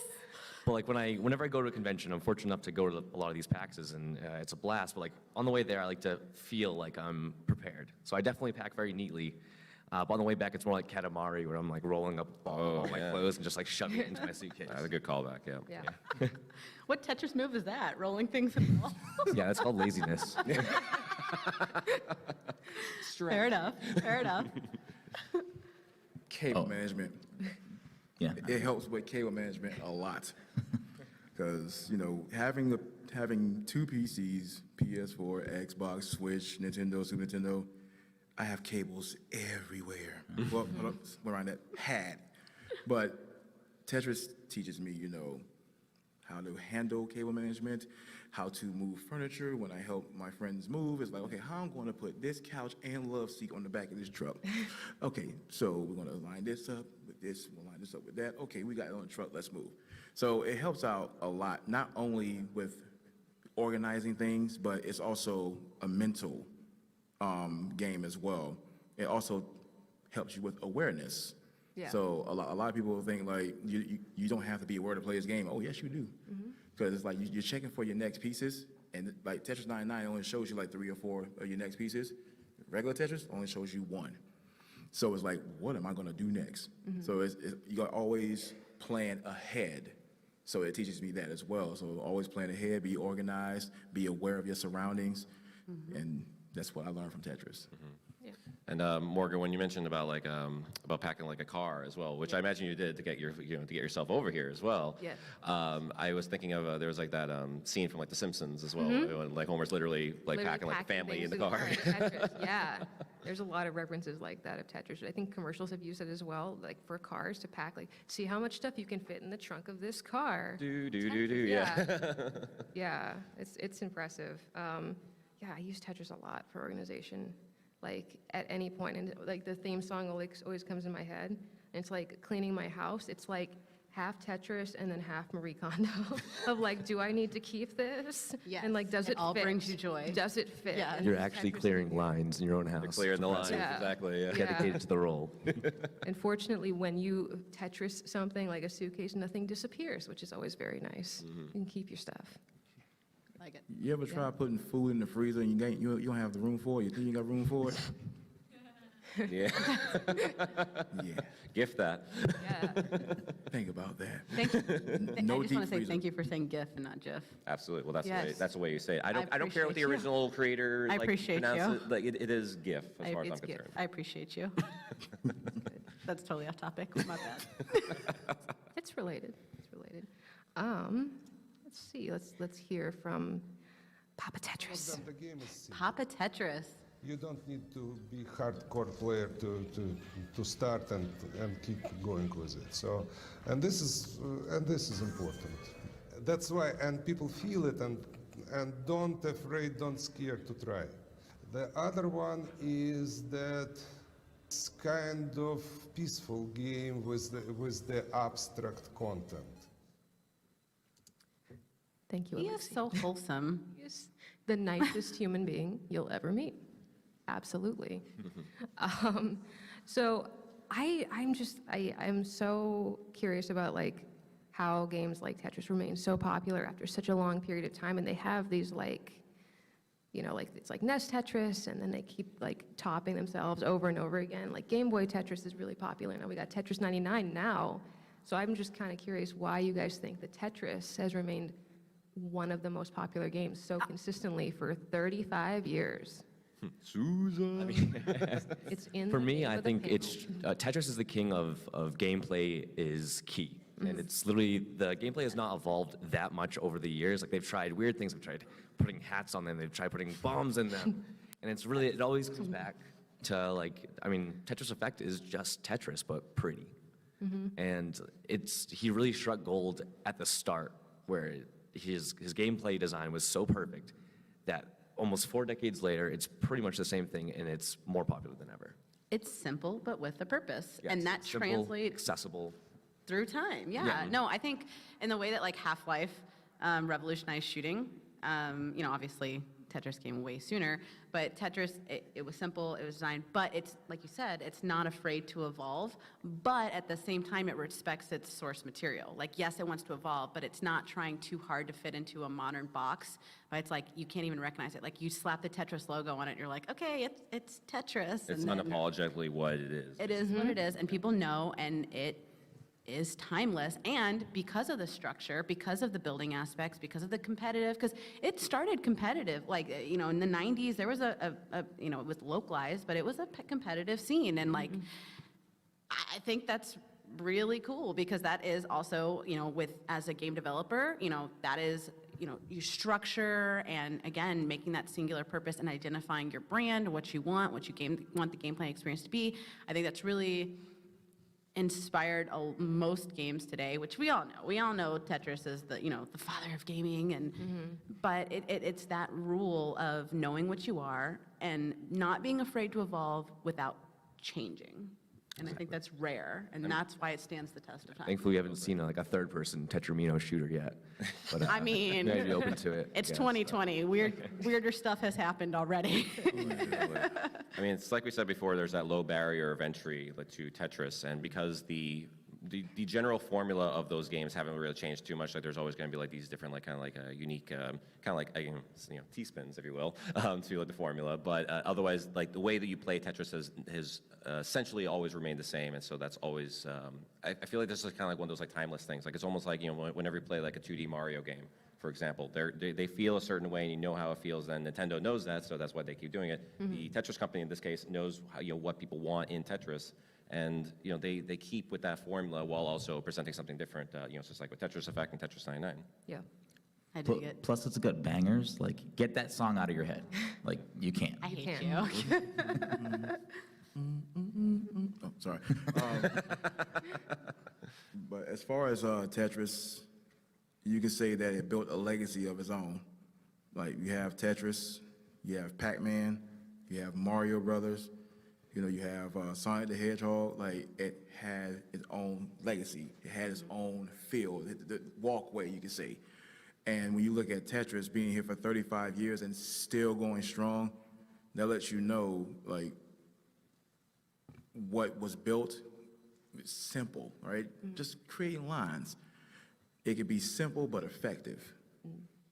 But like whenever I go to a convention, I'm fortunate enough to go to a lot of these PAXs, and it's a blast. But like on the way there, I like to feel like I'm prepared. So I definitely pack very neatly. But on the way back, it's more like Katamari, where I'm like rolling up all my clothes and just like shoving it into my suitcase. That's a good callback, yeah. Yeah. What Tetris move is that? Rolling things in the wall? Yeah, that's called laziness. Fair enough. Fair enough. Cable management. Yeah. It helps with cable management a lot. Because, you know, having two PCs, PS4, Xbox, Switch, Nintendo, Super Nintendo, I have cables everywhere. Well, around that, had. But Tetris teaches me, you know, how to handle cable management, how to move furniture. When I help my friends move, it's like, okay, how I'm going to put this couch and love seat on the back of this truck. Okay, so we're going to line this up with this, we'll line this up with that. Okay, we got it on the truck, let's move. So it helps out a lot, not only with organizing things, but it's also a mental game as well. It also helps you with awareness. Yeah. So a lot of people think like you don't have to be aware to play this game. Oh yes, you do. Because it's like you're checking for your next pieces, and like Tetris 99 only shows you like 3 or 4 of your next pieces. Regular Tetris only shows you 1. So it's like, what am I gonna do next? So you gotta always plan ahead. So it teaches me that as well. So always plan ahead, be organized, be aware of your surroundings, and that's what I learned from Tetris. Yeah. And Morgan, when you mentioned about like about packing like a car as well, which I imagine you did to get to get yourself over here as well. Yeah. I was thinking of there was like that scene from like The Simpsons as well, when like Homer's literally like packing like the family in things the car. Tetris. Yeah, there's a lot of references like that of Tetris. I think commercials have used it as well, like for cars to pack. Like, see how much stuff you can fit in the trunk of this car. Yeah. Yeah, it's impressive. Yeah, I use Tetris a lot for organization. Like at any point, and like the theme song always comes in my head. And it's like cleaning my house. It's like half Tetris and then half Marie Kondo of like, do I need to keep this? Yes, And like, does it it all fit? brings you joy. Does it fit? Yeah. And You're does actually Tetris clearing fit? lines in your own house. Clearing the lines, Yeah. exactly. Yeah. Dedicated to the role. Unfortunately, when you Tetris something like a suitcase, nothing disappears, which is always very nice. You can keep your stuff. Like it. You ever try putting food in the freezer and you don't have the room for it? You think you got room for it? Yeah. Yeah. Gift that. Yeah. Think about that. Thank you. No I just deep want to say freezer. thank you for saying GIF and not GIF. Absolutely. Well, Yes. that's the way you say it. I don't care what the appreciate you. original creator I like appreciate pronounces you. it. Like it is GIF as far as I'm it's GIF. concerned. I appreciate you. That's totally off topic. My bad. It's related. It's related. Let's see. Let's hear from Papa Tetris. The game is simple. Papa Tetris. You don't need to be hardcore player to start and keep going with it. So, and this is important. That's why, and people feel it and don't scared to try. The other one is that it's kind of peaceful game with the abstract content. Thank you, He is Alexi. so wholesome. He is the nicest human being you'll ever meet. Absolutely. So I'm so curious about like how games like Tetris remain so popular after such a long period of time, and they have these like, you know, like it's like NES Tetris, and then they keep like topping themselves over and over again. Like Game Boy Tetris is really popular now. We got Tetris 99 now. So I'm just kind of curious why you guys think that Tetris has remained one of the most popular games so consistently for 35 years. Susan. It's in For the me, name I of the think game. it's Tetris is the king of gameplay is key. And it's literally, the gameplay has not evolved that much over the years. Like they've tried weird things, they've tried putting hats on them, they've tried putting bombs in them. And it's really, it always comes back to like, I mean, Tetris Effect is just Tetris, but pretty. And he really struck gold at the start where his gameplay design was so perfect that almost 4 decades later, it's pretty much the same thing and it's more popular than ever. It's simple, but with a purpose. Yes, And that it's simple, translates accessible. through time. Yeah. Yeah. No, I think in the way that like Half-Life revolutionized shooting, you know, obviously Tetris game way sooner. But Tetris, it was simple, it was designed, but it's, like you said, it's not afraid to evolve, but at the same time, it respects its source material. Like, yes, it wants to evolve, but it's not trying too hard to fit into a modern box, but it's like, you can't even recognize it. Like, you slap the Tetris logo on it, and you're like, okay, it's Tetris. It's and then unapologetically what it is. it is what it is, and people know, and it is timeless. And because of the structure, because of the building aspects, because of the competitive, because it started competitive. Like, in the 90s, there was it was localized, but it was a competitive scene. And like, I think that's really cool, because that is also, as a game developer, that is, your structure, and again, making that singular purpose and identifying your brand, what you want, what you want the gameplay experience to be. I think that's really inspired most games today, which we all know. We all know Tetris is the father of gaming, and but it's that rule of knowing what you are and not being afraid to evolve without changing. And I think that's rare, and that's why it stands the test of time. Thankfully, we haven't seen like a third-person Tetramino shooter yet. But, I mean, maybe be open to it. It's yes. 2020. Weirder stuff has happened already. I mean, it's like we said before, there's that low barrier of entry to Tetris, and because the general formula of those games haven't really changed too much. Like, there's always going to be like these different, like kind of like unique, kind of like T-spins, if you will, to like the formula. But otherwise, like the way that you play Tetris has essentially always remained the same, and so that's always. I feel like this is kind of like one of those like timeless things. Like, it's almost like whenever you play like a 2D Mario game, for example, they feel a certain way, and you know how it feels. And Nintendo knows that, so that's why they keep doing it. The Tetris company in this case knows how, what people want in Tetris. And they keep with that formula while also presenting something different. It's just like with Tetris Effect and Tetris 99. Yeah. I dig it. Plus, it's got bangers. Like, get that song out of your head. Like, you can't. I hate can't. you. Oh, sorry. But as far as Tetris, you can say that it built a legacy of its own. Like, you have Tetris, you have Pac-Man, you have Mario Brothers. You have Sonic the Hedgehog. Like, it had its own legacy. It had its own feel, the walkway, you could say. And when you look at Tetris being here for 35 years and still going strong, that lets you know, like, what was built. It's simple, right? Just creating lines. It could be simple but effective.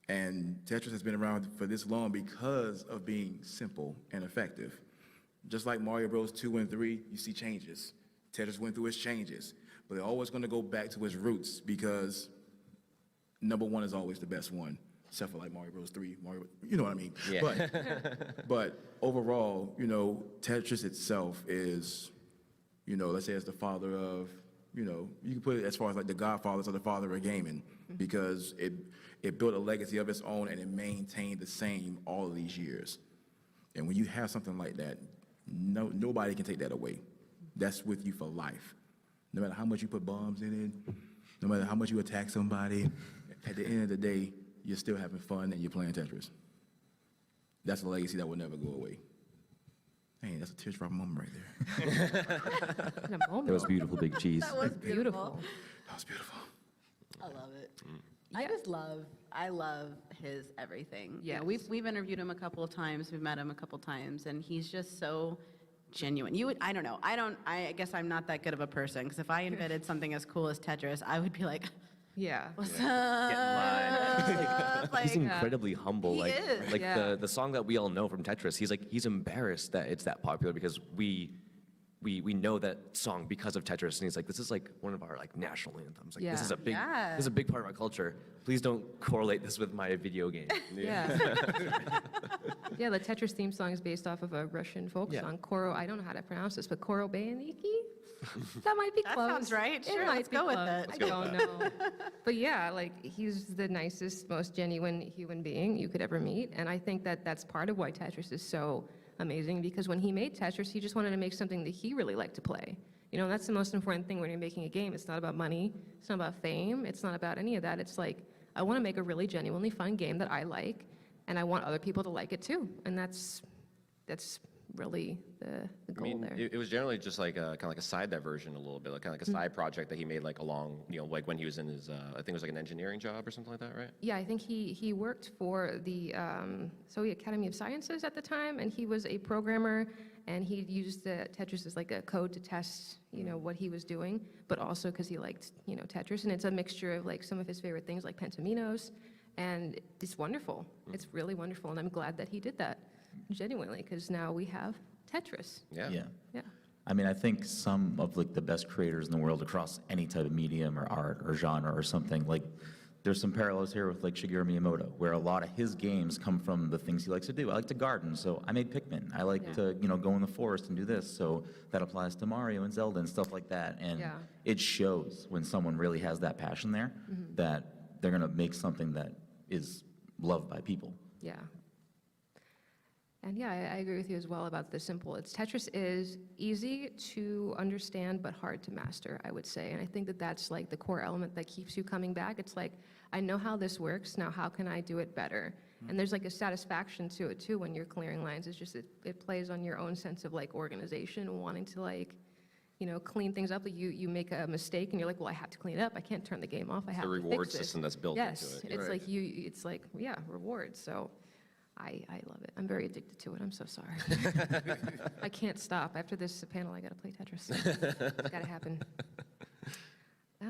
And Tetris has been around for this long because of being simple and effective. Just like Mario Bros. 2 and 3, you see changes. Tetris went through its changes, but they're always going to go back to its roots, because number one is always the best one, except for like Mario Bros. 3, you know what I mean? Yeah. But overall, Tetris itself is, let's say it's the father of, you can put it as far as like the godfathers or the father of gaming, because it built a legacy of its own, and it maintained the same all of these years. And when you have something like that, nobody can take that away. That's with you for life. No matter how much you put bombs in it, no matter how much you attack somebody, at the end of the day, you're still having fun and you're playing Tetris. That's a legacy that will never go away. Hey, that's a teardrop moment right there. In a moment. It was beautiful, Big Cheese. That was Beautiful. That was beautiful. I love it. Yeah. I love his everything. Yes. We've interviewed him a couple of times. We've met him a couple of times, and he's just so genuine. I don't know. I guess I'm not that good of a person, because if I invented something as cool as Tetris, I would be like, Yeah. what's Get in up? He's incredibly humble. He like is. like Yeah. the song that we all know from Tetris. He's embarrassed that it's that popular, because we know that song because of Tetris, and he's like, this is like one of our like national anthems. Like, this is Yeah. this is a big part of our culture. Please don't correlate this with my video game. Yeah. Yeah, the Tetris theme song is based off of a Russian folk Yeah. song, Koro. I don't know how to pronounce this, but Koro Bayaniki? That might be That close. sounds right. It Sure, might let's be go with close. it. I don't know. But yeah, like, he's the nicest, most genuine human being you could ever meet. And I think that that's part of why Tetris is so amazing, because when he made Tetris, he just wanted to make something that he really liked to play. That's the most important thing when you're making a game. It's not about money. It's not about fame. It's not about any of that. It's like, I want to make a really genuinely fun game that I like, and I want other people to like it too. And that's really the I goal mean, there. it was generally just like kind of like a side diversion a little bit, like kind of like a side project that he made like along, like when he was in his, I think it was like an engineering job or something like that, right? Yeah, I think he worked for the Soviet Academy of Sciences at the time, and he was a programmer, and he used the Tetris as like a code to test, what he was doing, but also because he liked, Tetris, and it's a mixture of like some of his favorite things like Pentaminos, and it's wonderful. It's really wonderful, and I'm glad that he did that, genuinely, because now we have Tetris. Yeah. Yeah. Yeah. I mean, I think some of like the best creators in the world across any type of medium or art or genre or something, like there's some parallels here with like Shigeru Miyamoto, where a lot of his games come from the things he likes to do. I like to garden, so I made Pikmin. I like to, go in the forest and do this, so that applies to Mario and Zelda and stuff like that. And Yeah. it shows when someone really has that passion there that they're gonna make something that is loved by people. Yeah. And yeah, I agree with you as well about the simple. Tetris is easy to understand but hard to master, I would say. And I think that that's like the core element that keeps you coming back. It's like, I know how this works, now how can I do it better? And there's like a satisfaction to it too when you're clearing lines. It's just, it plays on your own sense of like organization, wanting to like, clean things up. Like you make a mistake and you're like, well, I have to clean it up. I can't turn the game off. I have The to reward fix it. system that's built Yes, into it. it's Right. like it's like, yeah, rewards. So I love it. I'm very addicted to it. I'm so sorry. I can't stop. After this panel, I got to play Tetris. It's got to happen. What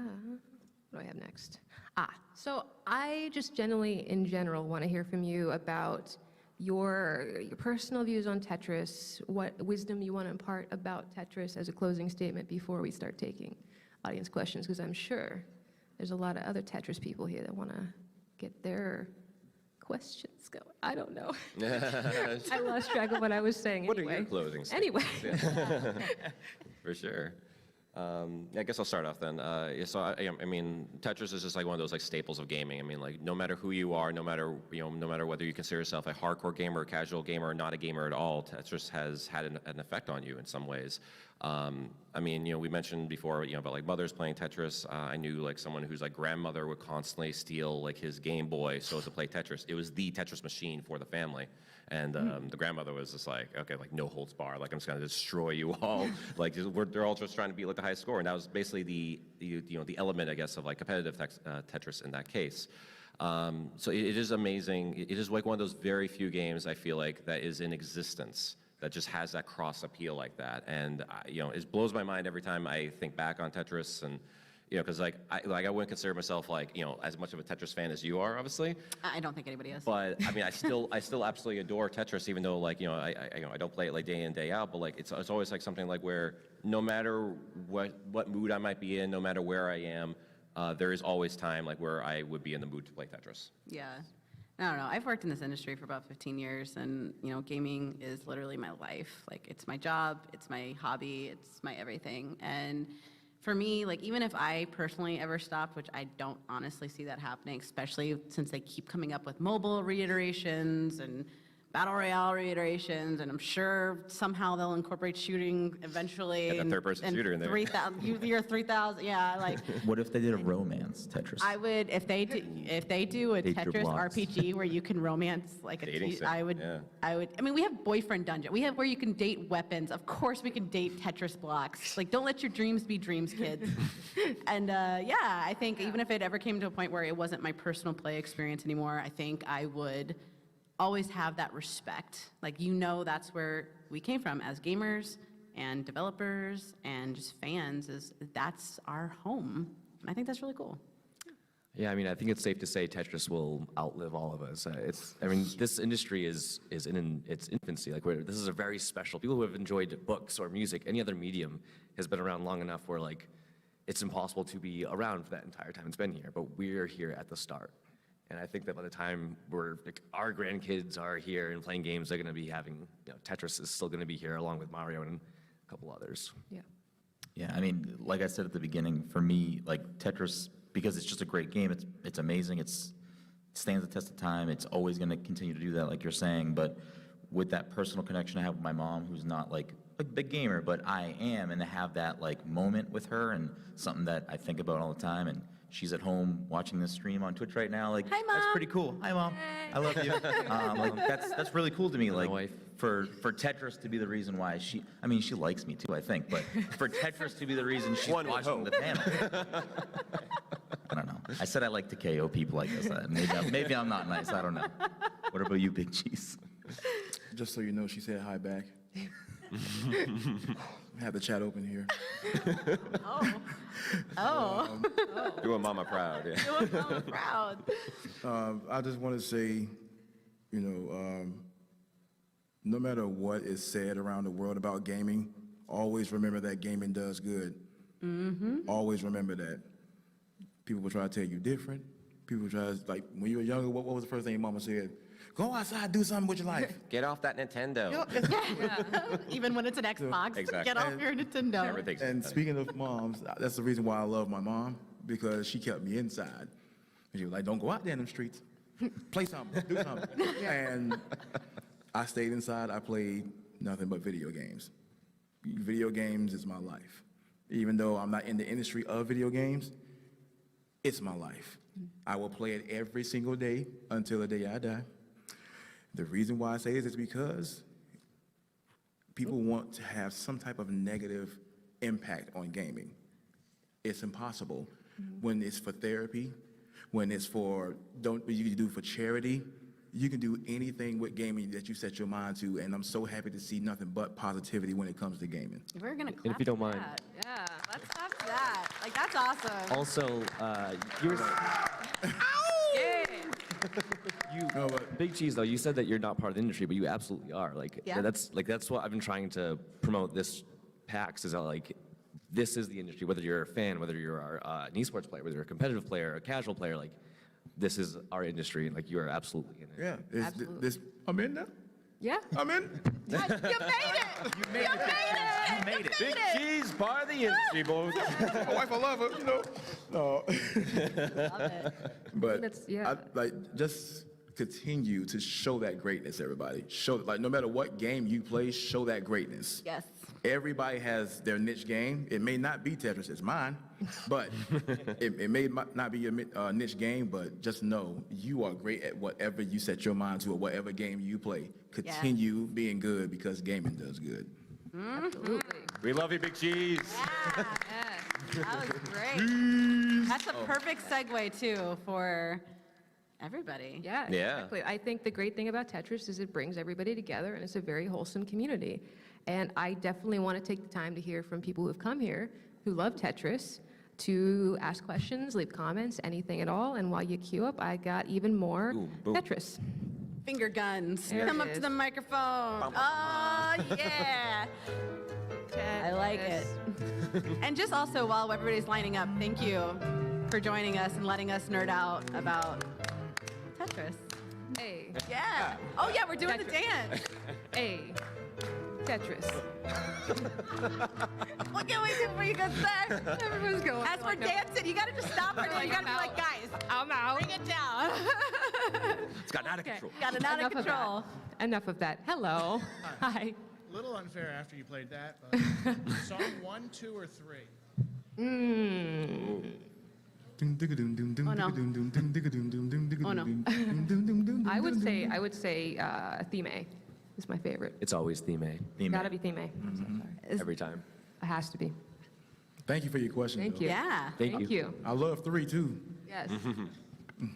do I have next? So I just in general, want to hear from you about your personal views on Tetris, what wisdom you want to impart about Tetris as a closing statement before we start taking audience questions, because I'm sure there's a lot of other Tetris people here that want to get their questions going. I don't know. I lost track of what I was saying. What are anyway. your closing Anyway. statements? For sure. I guess I'll start off then. So I mean, Tetris is just like one of those like staples of gaming. I mean, like no matter who you are, no matter whether you consider yourself a hardcore gamer, a casual gamer, or not a gamer at all, Tetris has had an effect on you in some ways. I mean, we mentioned before, about like mothers playing Tetris. I knew like someone whose like grandmother would constantly steal like his Game Boy so as to play Tetris. It was the Tetris machine for the family. And the grandmother was just like, okay, like no holds bar, like I'm just gonna destroy you all. Like they're all just trying to be like the highest score, and that was basically the element, I guess, of like competitive Tetris in that case. So it is amazing. It is like one of those very few games I feel like that is in existence that just has that cross appeal like that, and it blows my mind every time I think back on Tetris and. Because I wouldn't consider myself like as much of a Tetris fan as you are, obviously. I don't think anybody is. But I mean, I still absolutely adore Tetris, even though like I don't play it like day in day out. But like it's always like something like where no matter what mood I might be in, no matter where I am, there is always time like where I would be in the mood to play Tetris. Yeah. I don't know. I've worked in this industry for about 15 years, and gaming is literally my life. Like it's my job, it's my hobby, it's my everything, and. For me, like even if I personally ever stopped, which I don't honestly see that happening, especially since they keep coming up with mobile reiterations and Battle Royale reiterations, and I'm sure somehow they'll incorporate shooting eventually. Get that and- third-person and shooter in there. 3,000, year 3,000, yeah, like What if they did a romance Tetris? I would if they do a Date your Tetris blocks. RPG where you can romance like a Dating sim, I would yeah. I mean we have boyfriend dungeon. We have where you can date weapons. Of course we can date Tetris blocks. Like don't let your dreams be dreams, kids. And I think even if it ever came to a point where it wasn't my personal play experience anymore, I think I would always have that respect. Like that's where we came from as gamers and developers and just fans, that's our home. And I think that's really cool. Yeah, I mean, I think it's safe to say Tetris will outlive all of us. This industry is in its infancy. Like, this is a very special. People who have enjoyed books or music, any other medium, has been around long enough where like, it's impossible to be around for that entire time it's been here. But we're here at the start, and I think that by the time our grandkids are here and playing games, they're going to be having Tetris is still going to be here along with Mario and a couple others. Yeah. Yeah, I mean, like I said at the beginning, for me, like Tetris, because it's just a great game, it's amazing, it stands the test of time, it's always going to continue to do that, like you're saying, but with that personal connection I have with my mom, who's not like a big gamer, but I am, and to have that like moment with her and something that I think about all the time, and she's at home watching this stream on Twitch right now, like, Hi, that's Mom. pretty cool. Hi, Mom. I love you. Like, that's really cool to me. Like, wife. for Tetris to be the reason why she likes me too, I think, but for Tetris to be the reason she's One would watching the panel. I don't know. I said I like to KO people, I guess. Maybe I'm not nice, I don't know. What about you, Big Cheese? Just so you know, she said hi back. I have the chat open here. Doing Mama proud. Yeah. Doing Mama proud. I just want to say, no matter what is said around the world about gaming, always remember that gaming does good. Always remember that. People will try to tell you different. People try to, like, when you were younger, what was the first thing your mama said? Go outside, do something with your life. Get off that Nintendo. Even when it's an Xbox, Exactly. get off your Nintendo. Everything's And speaking of moms, that's the reason why I love my mom, because she kept me inside. And she was like, don't go out there in them streets. Play something, do something. And I stayed inside. I played nothing but video games. Video games is my life. Even though I'm not in the industry of video games, it's my life. I will play it every single day until the day I die. The reason why I say this is because people want to have some type of negative impact on gaming. It's impossible. When it's for therapy, when it's for, you can do for charity, you can do anything with gaming that you set your mind to, and I'm so happy to see nothing but positivity when it comes to gaming. We're gonna clap if you don't for mind. that. Yeah. Let's clap for that. Like, that's awesome. Also, you were, Big Cheese, though, you said that you're not part of the industry, but you absolutely are. Like, Yeah. that's what I've been trying to promote this PAX is that, like, this is the industry. Whether you're a fan, whether you're an esports player, whether you're a competitive player, a casual player, like, this is our industry, and like, you are absolutely in it. Yeah, Absolutely. I'm in now. Yeah. I'm in. You made it. You made it. You made it. Big Cheese, part of the industry, boys. My wife, I love her, No. Love it. But That's- yeah. just continue to show that greatness, everybody. Show, like, no matter what game you play, show that greatness. Yes. Everybody has their niche game. It may not be Tetris, it's mine, but it may not be your niche game, but just know you are great at whatever you set your mind to or whatever game you play. Continue being good because gaming does good. Absolutely. We love you, Big Cheese. Yeah. Yes. That was great. That's a perfect segue, too, for everybody. Yeah, Yeah. exactly. I think the great thing about Tetris is it brings everybody together, and it's a very wholesome community. And I definitely want to take the time to hear from people who have come here who love Tetris to ask questions, leave comments, anything at all. And while you queue up, I got even more Boom, boom. Tetris. Finger guns. There Come it up to is. the microphone. Oh, yeah. I like it. And just also, while everybody's lining up, thank you for joining us and letting us nerd out about Tetris. Hey, Yeah. Oh, yeah, we're doing the Tetris. dance. hey, Tetris. What can we do for you good sir? Everyone's going. As we're like, no, dancing, you gotta just stop right there. You gotta be like, guys, I'm out. bring it down. It's gotten out of control. Got it out of Enough of that. control. Enough of that. Hello. Hi. A little unfair after you played that, but song 1, 2, or 3? Oh, no. Oh, no. I would say Theme A is my favorite. It's always Theme A, Theme Gotta A. be Theme A. I'm so sorry. every time. It has to be. Thank you for your question. Thank though. you. Yeah. Thank you. I love 3 too. Yes.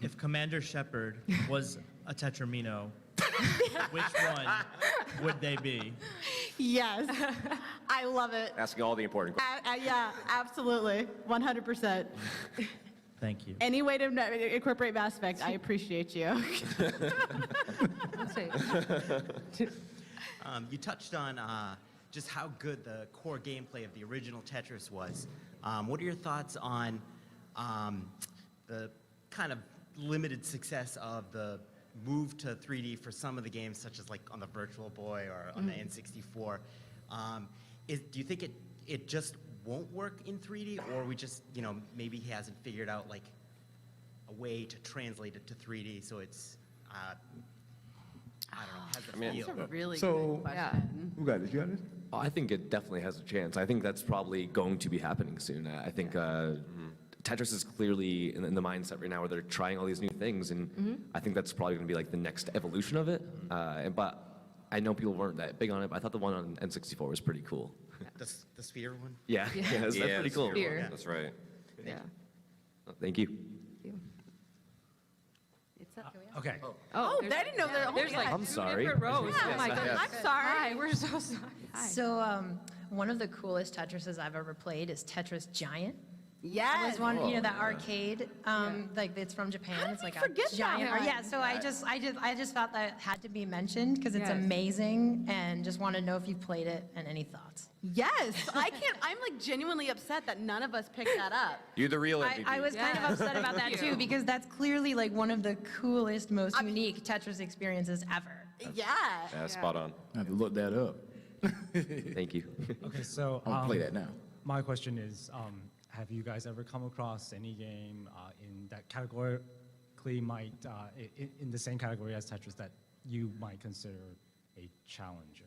If Commander Shepard was a Tetramino, which one would they be? Yes. I love it. Asking all the important questions. Yeah, absolutely. 100%. Thank you. Any way to incorporate Mass Effect, I appreciate you. Let's see. You touched on just how good the core gameplay of the original Tetris was. What are your thoughts on the kind of limited success of the move to 3D for some of the games, such as like on the Virtual Boy or on the N64? Do you think it just won't work in 3D, or we just, maybe he hasn't figured out like a way to translate it to 3D so it's, I don't know, has the feel? That's a really So- good Yeah. question. Who got this? You got this? Oh, I think it definitely has a chance. I think that's probably going to be happening soon. I think Tetris is clearly in the mindset right now where they're trying all these new things, and I think that's probably going to be like the next evolution of it. But I know people weren't that big on it, but I thought the one on N64 was pretty cool. The sphere one? Yeah, yeah, that's pretty cool. Sphere. That's right. Yeah. Thank you. It's up. Okay. Oh, there's- I didn't know there. There's like I'm two sorry. different rows. Yeah. Oh my goodness. I'm sorry. Hi, we're so sorry. Hi. So one of the coolest Tetrises I've ever played is Tetris Giant. It Yes. was one, that arcade, like it's from Japan. It's like forget a giant. that? Yeah. So I just thought that had to be mentioned because it's Yes. amazing, and just want to know if you've played it and any thoughts. Yes. I can't. I'm like genuinely upset that none of us picked that up. You're the real MVP. I was kind of upset about that too because that's clearly like one of the coolest, most unique Tetris experiences ever. Yeah. Yeah, spot on. I have to look that up. Thank you. Okay, so I'll play that now. my question is, have you guys ever come across any game in that categorically might, in the same category as Tetris that you might consider a challenger?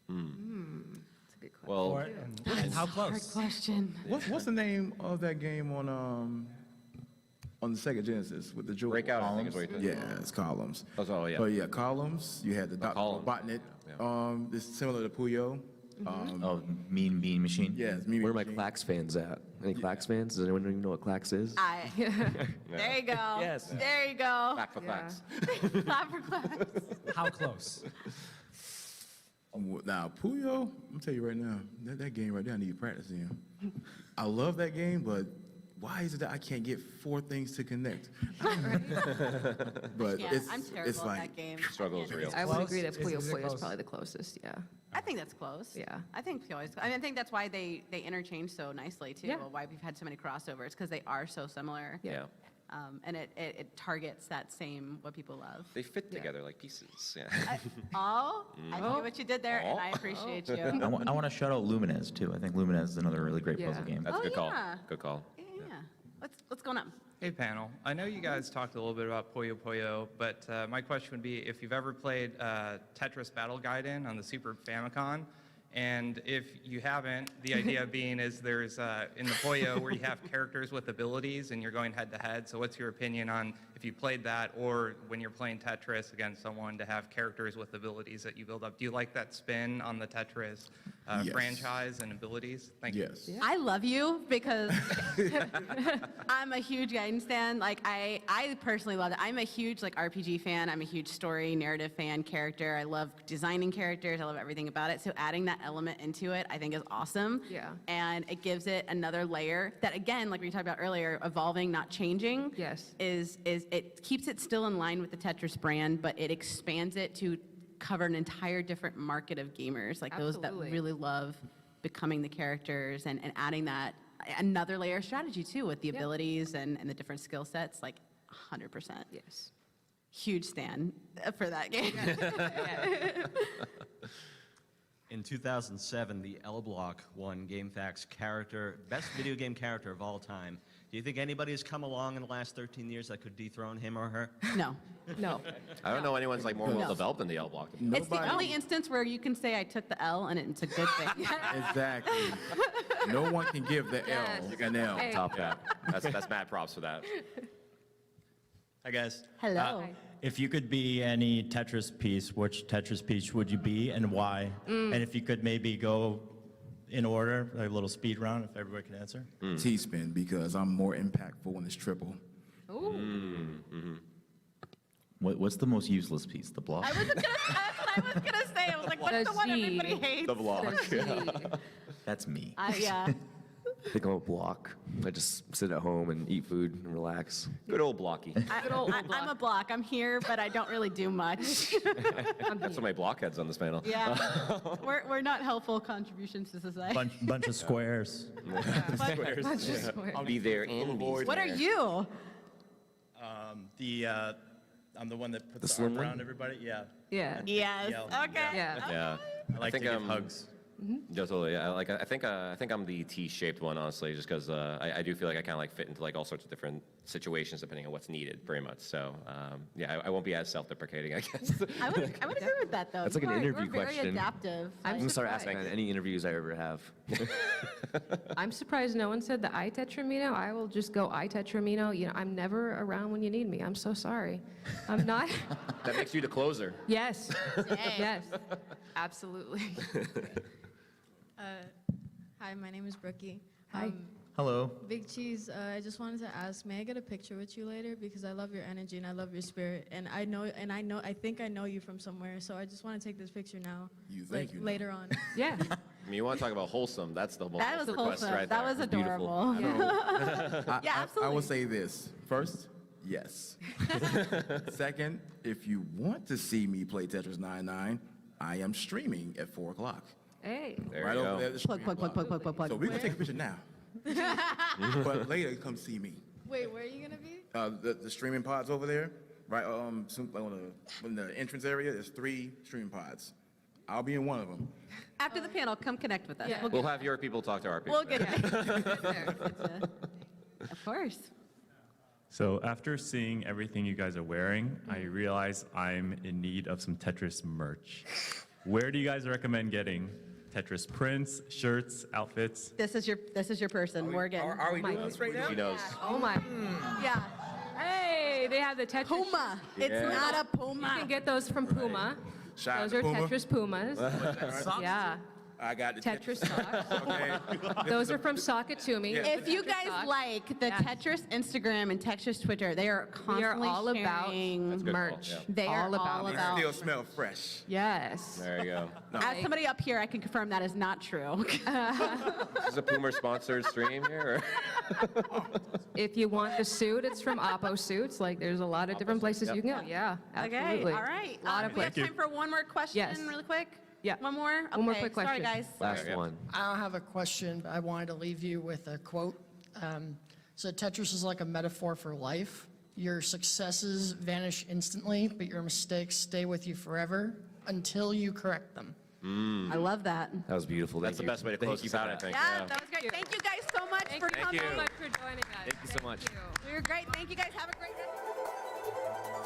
That's a good question. Well, And how close? Question. What's the name of that game on the Sega Genesis with the jewel? Breakout, I think is what you're Yeah, thinking. it's Columns. Oh, yeah. But yeah, Columns. You had the Dr. Columns. Robotnik. It's similar to Puyo. Oh, Mean Bean Machine? Yeah, it's Mimi Where are my Machine. Clax fans at? Any Clax fans? Does anyone even know what Clax is? There you go. Yes. There you go. Back for Yeah. facts. Clap for clap. How close? Now, Puyo, I'm tell you right now, that game right there, I need to practice in. I love that game, but why is it that I can't get 4 things to connect? But Yeah, it's, I'm terrible it's at like, that game. Struggle is real. I would agree that Close? Puyo Is it Puyo is close? probably the closest. Yeah. I think that's close. Yeah. I think Puyo is. I think that's why they interchange so nicely too. Yeah. Why we've had so many crossovers because they are so similar. Yeah. And it targets that same what people love. They fit together like pieces. Yeah. I see what you did there, and I appreciate you. I want to shout out Lumines too. I think Lumines is another really great puzzle Yeah. game. That's a good call. yeah. Good call. Yeah. What's going on? Hey panel, I know you guys talked a little bit about Puyo Puyo, but my question would be if you've ever played Tetris Battle Gaiden on the Super Famicom, and if you haven't, the idea being is there's in the Puyo where you have characters with abilities and you're going head to head, so what's your opinion on if you played that or when you're playing Tetris against someone to have characters with abilities that you build up? Do you like that spin on the Tetris Yes. franchise and abilities? Thank you. yes. I love you because I'm a huge Gaiden fan. Like I personally love it. I'm a huge like RPG fan. I'm a huge story narrative fan, character. I love designing characters. I love everything about it. So adding that element into it, I think is awesome. Yeah. And it gives it another layer that again, like we talked about earlier, evolving, not changing. Yes. Is it keeps it still in line with the Tetris brand, but it expands it to cover an entire different market of gamers, like those that Absolutely. really love becoming the characters and adding that another layer of strategy too with the Yeah. abilities and the different skill sets, like 100%. Yes. Huge stan for that game. In 2007, the L Block won GameFAQ's best video game character of all time. Do you think anybody has come along in the last 13 years that could dethrone him or her? No. No. I don't know anyone's like more well developed than the L block. It's the only instance where you can say I took the L and it's a good thing. Exactly. No one can give the L an L. Hey. Top that. That's mad props for that. Hi, guys. Hello. If you could be any Tetris piece, which Tetris piece would you be and why? And if you could maybe go in order, like a little speed round, if everybody could answer. T-spin because I'm more impactful when it's triple. Ooh. What's the most useless piece? The block? That's what I was gonna say. I was like, what's the one everybody hates? The block. That's me. Yeah. I think I'm a block. I just sit at home and eat food and relax. Good old blocky. I'm a block. I'm here, but I don't really do much. That's what my blockheads on this panel. Yeah. We're not helpful contributions to society. Bunch of squares. Squares. I'll be there and be What are you? I'm the one that puts The the slim arm one? around everybody. Yeah. Yeah. Yes. Yeah. Okay. Yeah. Yeah. I like think to give I'm- hugs. Yeah, totally. Yeah, like I think I'm the T-shaped one, honestly, just because I do feel like I kind of like fit into like all sorts of different situations depending on what's needed, pretty much. So yeah, I won't be as self-deprecating, I guess. I would agree with that, though. That's like an You are- interview you're very question. adaptive. I'm gonna start asking surprised. on any interviews I ever have. I'm surprised no one said the I Tetramino. I will just go I Tetramino. You know, I'm never around when you need me. I'm so sorry. I'm not. That makes you the closer. Yes. Yes. Absolutely. Hi, my name is Brookie. Hi. Hello. Big Cheese, I just wanted to ask, may I get a picture with you later? Because I love your energy and I love your spirit. And I think I know you from somewhere. So I just want to take this picture now. You like think you know. later on. Yeah. I mean, you want to talk about wholesome? That's the most That was request wholesome. right That there. was It's beautiful. adorable. Yeah, I absolutely. will say this. First, yes. Second, if you want to see me play Tetris 99, I am streaming at 4 o'clock. Hey. There Right you over go. there. the Plug, stream plug, box. plug, plug, plug, plug, So plug. we can take a picture now. But later, come see me. Wait, where are you going to be? The streaming pods over there, right? In the entrance area, there's 3 streaming pods. I'll be in one of them. After the panel, come connect with us. Yeah. We'll have your people talk to our people. We'll get there. Of course. So after seeing everything you guys are wearing, I realize I'm in need of some Tetris merch. Where do you guys recommend getting Tetris prints, shirts, outfits? This is your person, Morgan. Are we doing this right now? He knows. Oh my. Yeah. Hey, they have the Tetris. Puma. It's Yeah. not a You Puma. can get those from Puma. Shout out Those to are Puma. Tetris Pumas. Yeah. I got the Tetris socks. Okay. Those are from Sakatumi. Yeah. If you Tetris guys socks. like the Yes. Tetris Instagram and Tetris Twitter, they are We are constantly all about sharing That's good call, merch. yeah. They are all about all it. about. Still smell fresh. Yes. There you go. As somebody up here, I can confirm that is not true. Is this a Puma sponsored stream here? Or? If you want the suit, it's from Oppo Suits. Like, there's a lot of different places you can go. Yeah, Okay, absolutely. all right. Lot of We have places. time for one more question, Yes. really quick. Yeah. One more. One more Okay, quick Sorry, question. guys. Last one. I don't have a question, but I wanted to leave you with a quote. So Tetris is like a metaphor for life. Your successes vanish instantly, but your mistakes stay with you forever until you correct them. I love that. That was beautiful. That's the best way to close this out, I think. Yeah, that was great. Thank you guys so much for Thank coming. you so much for joining us. Thank you so much. We were great. Thank you guys. Have a great night.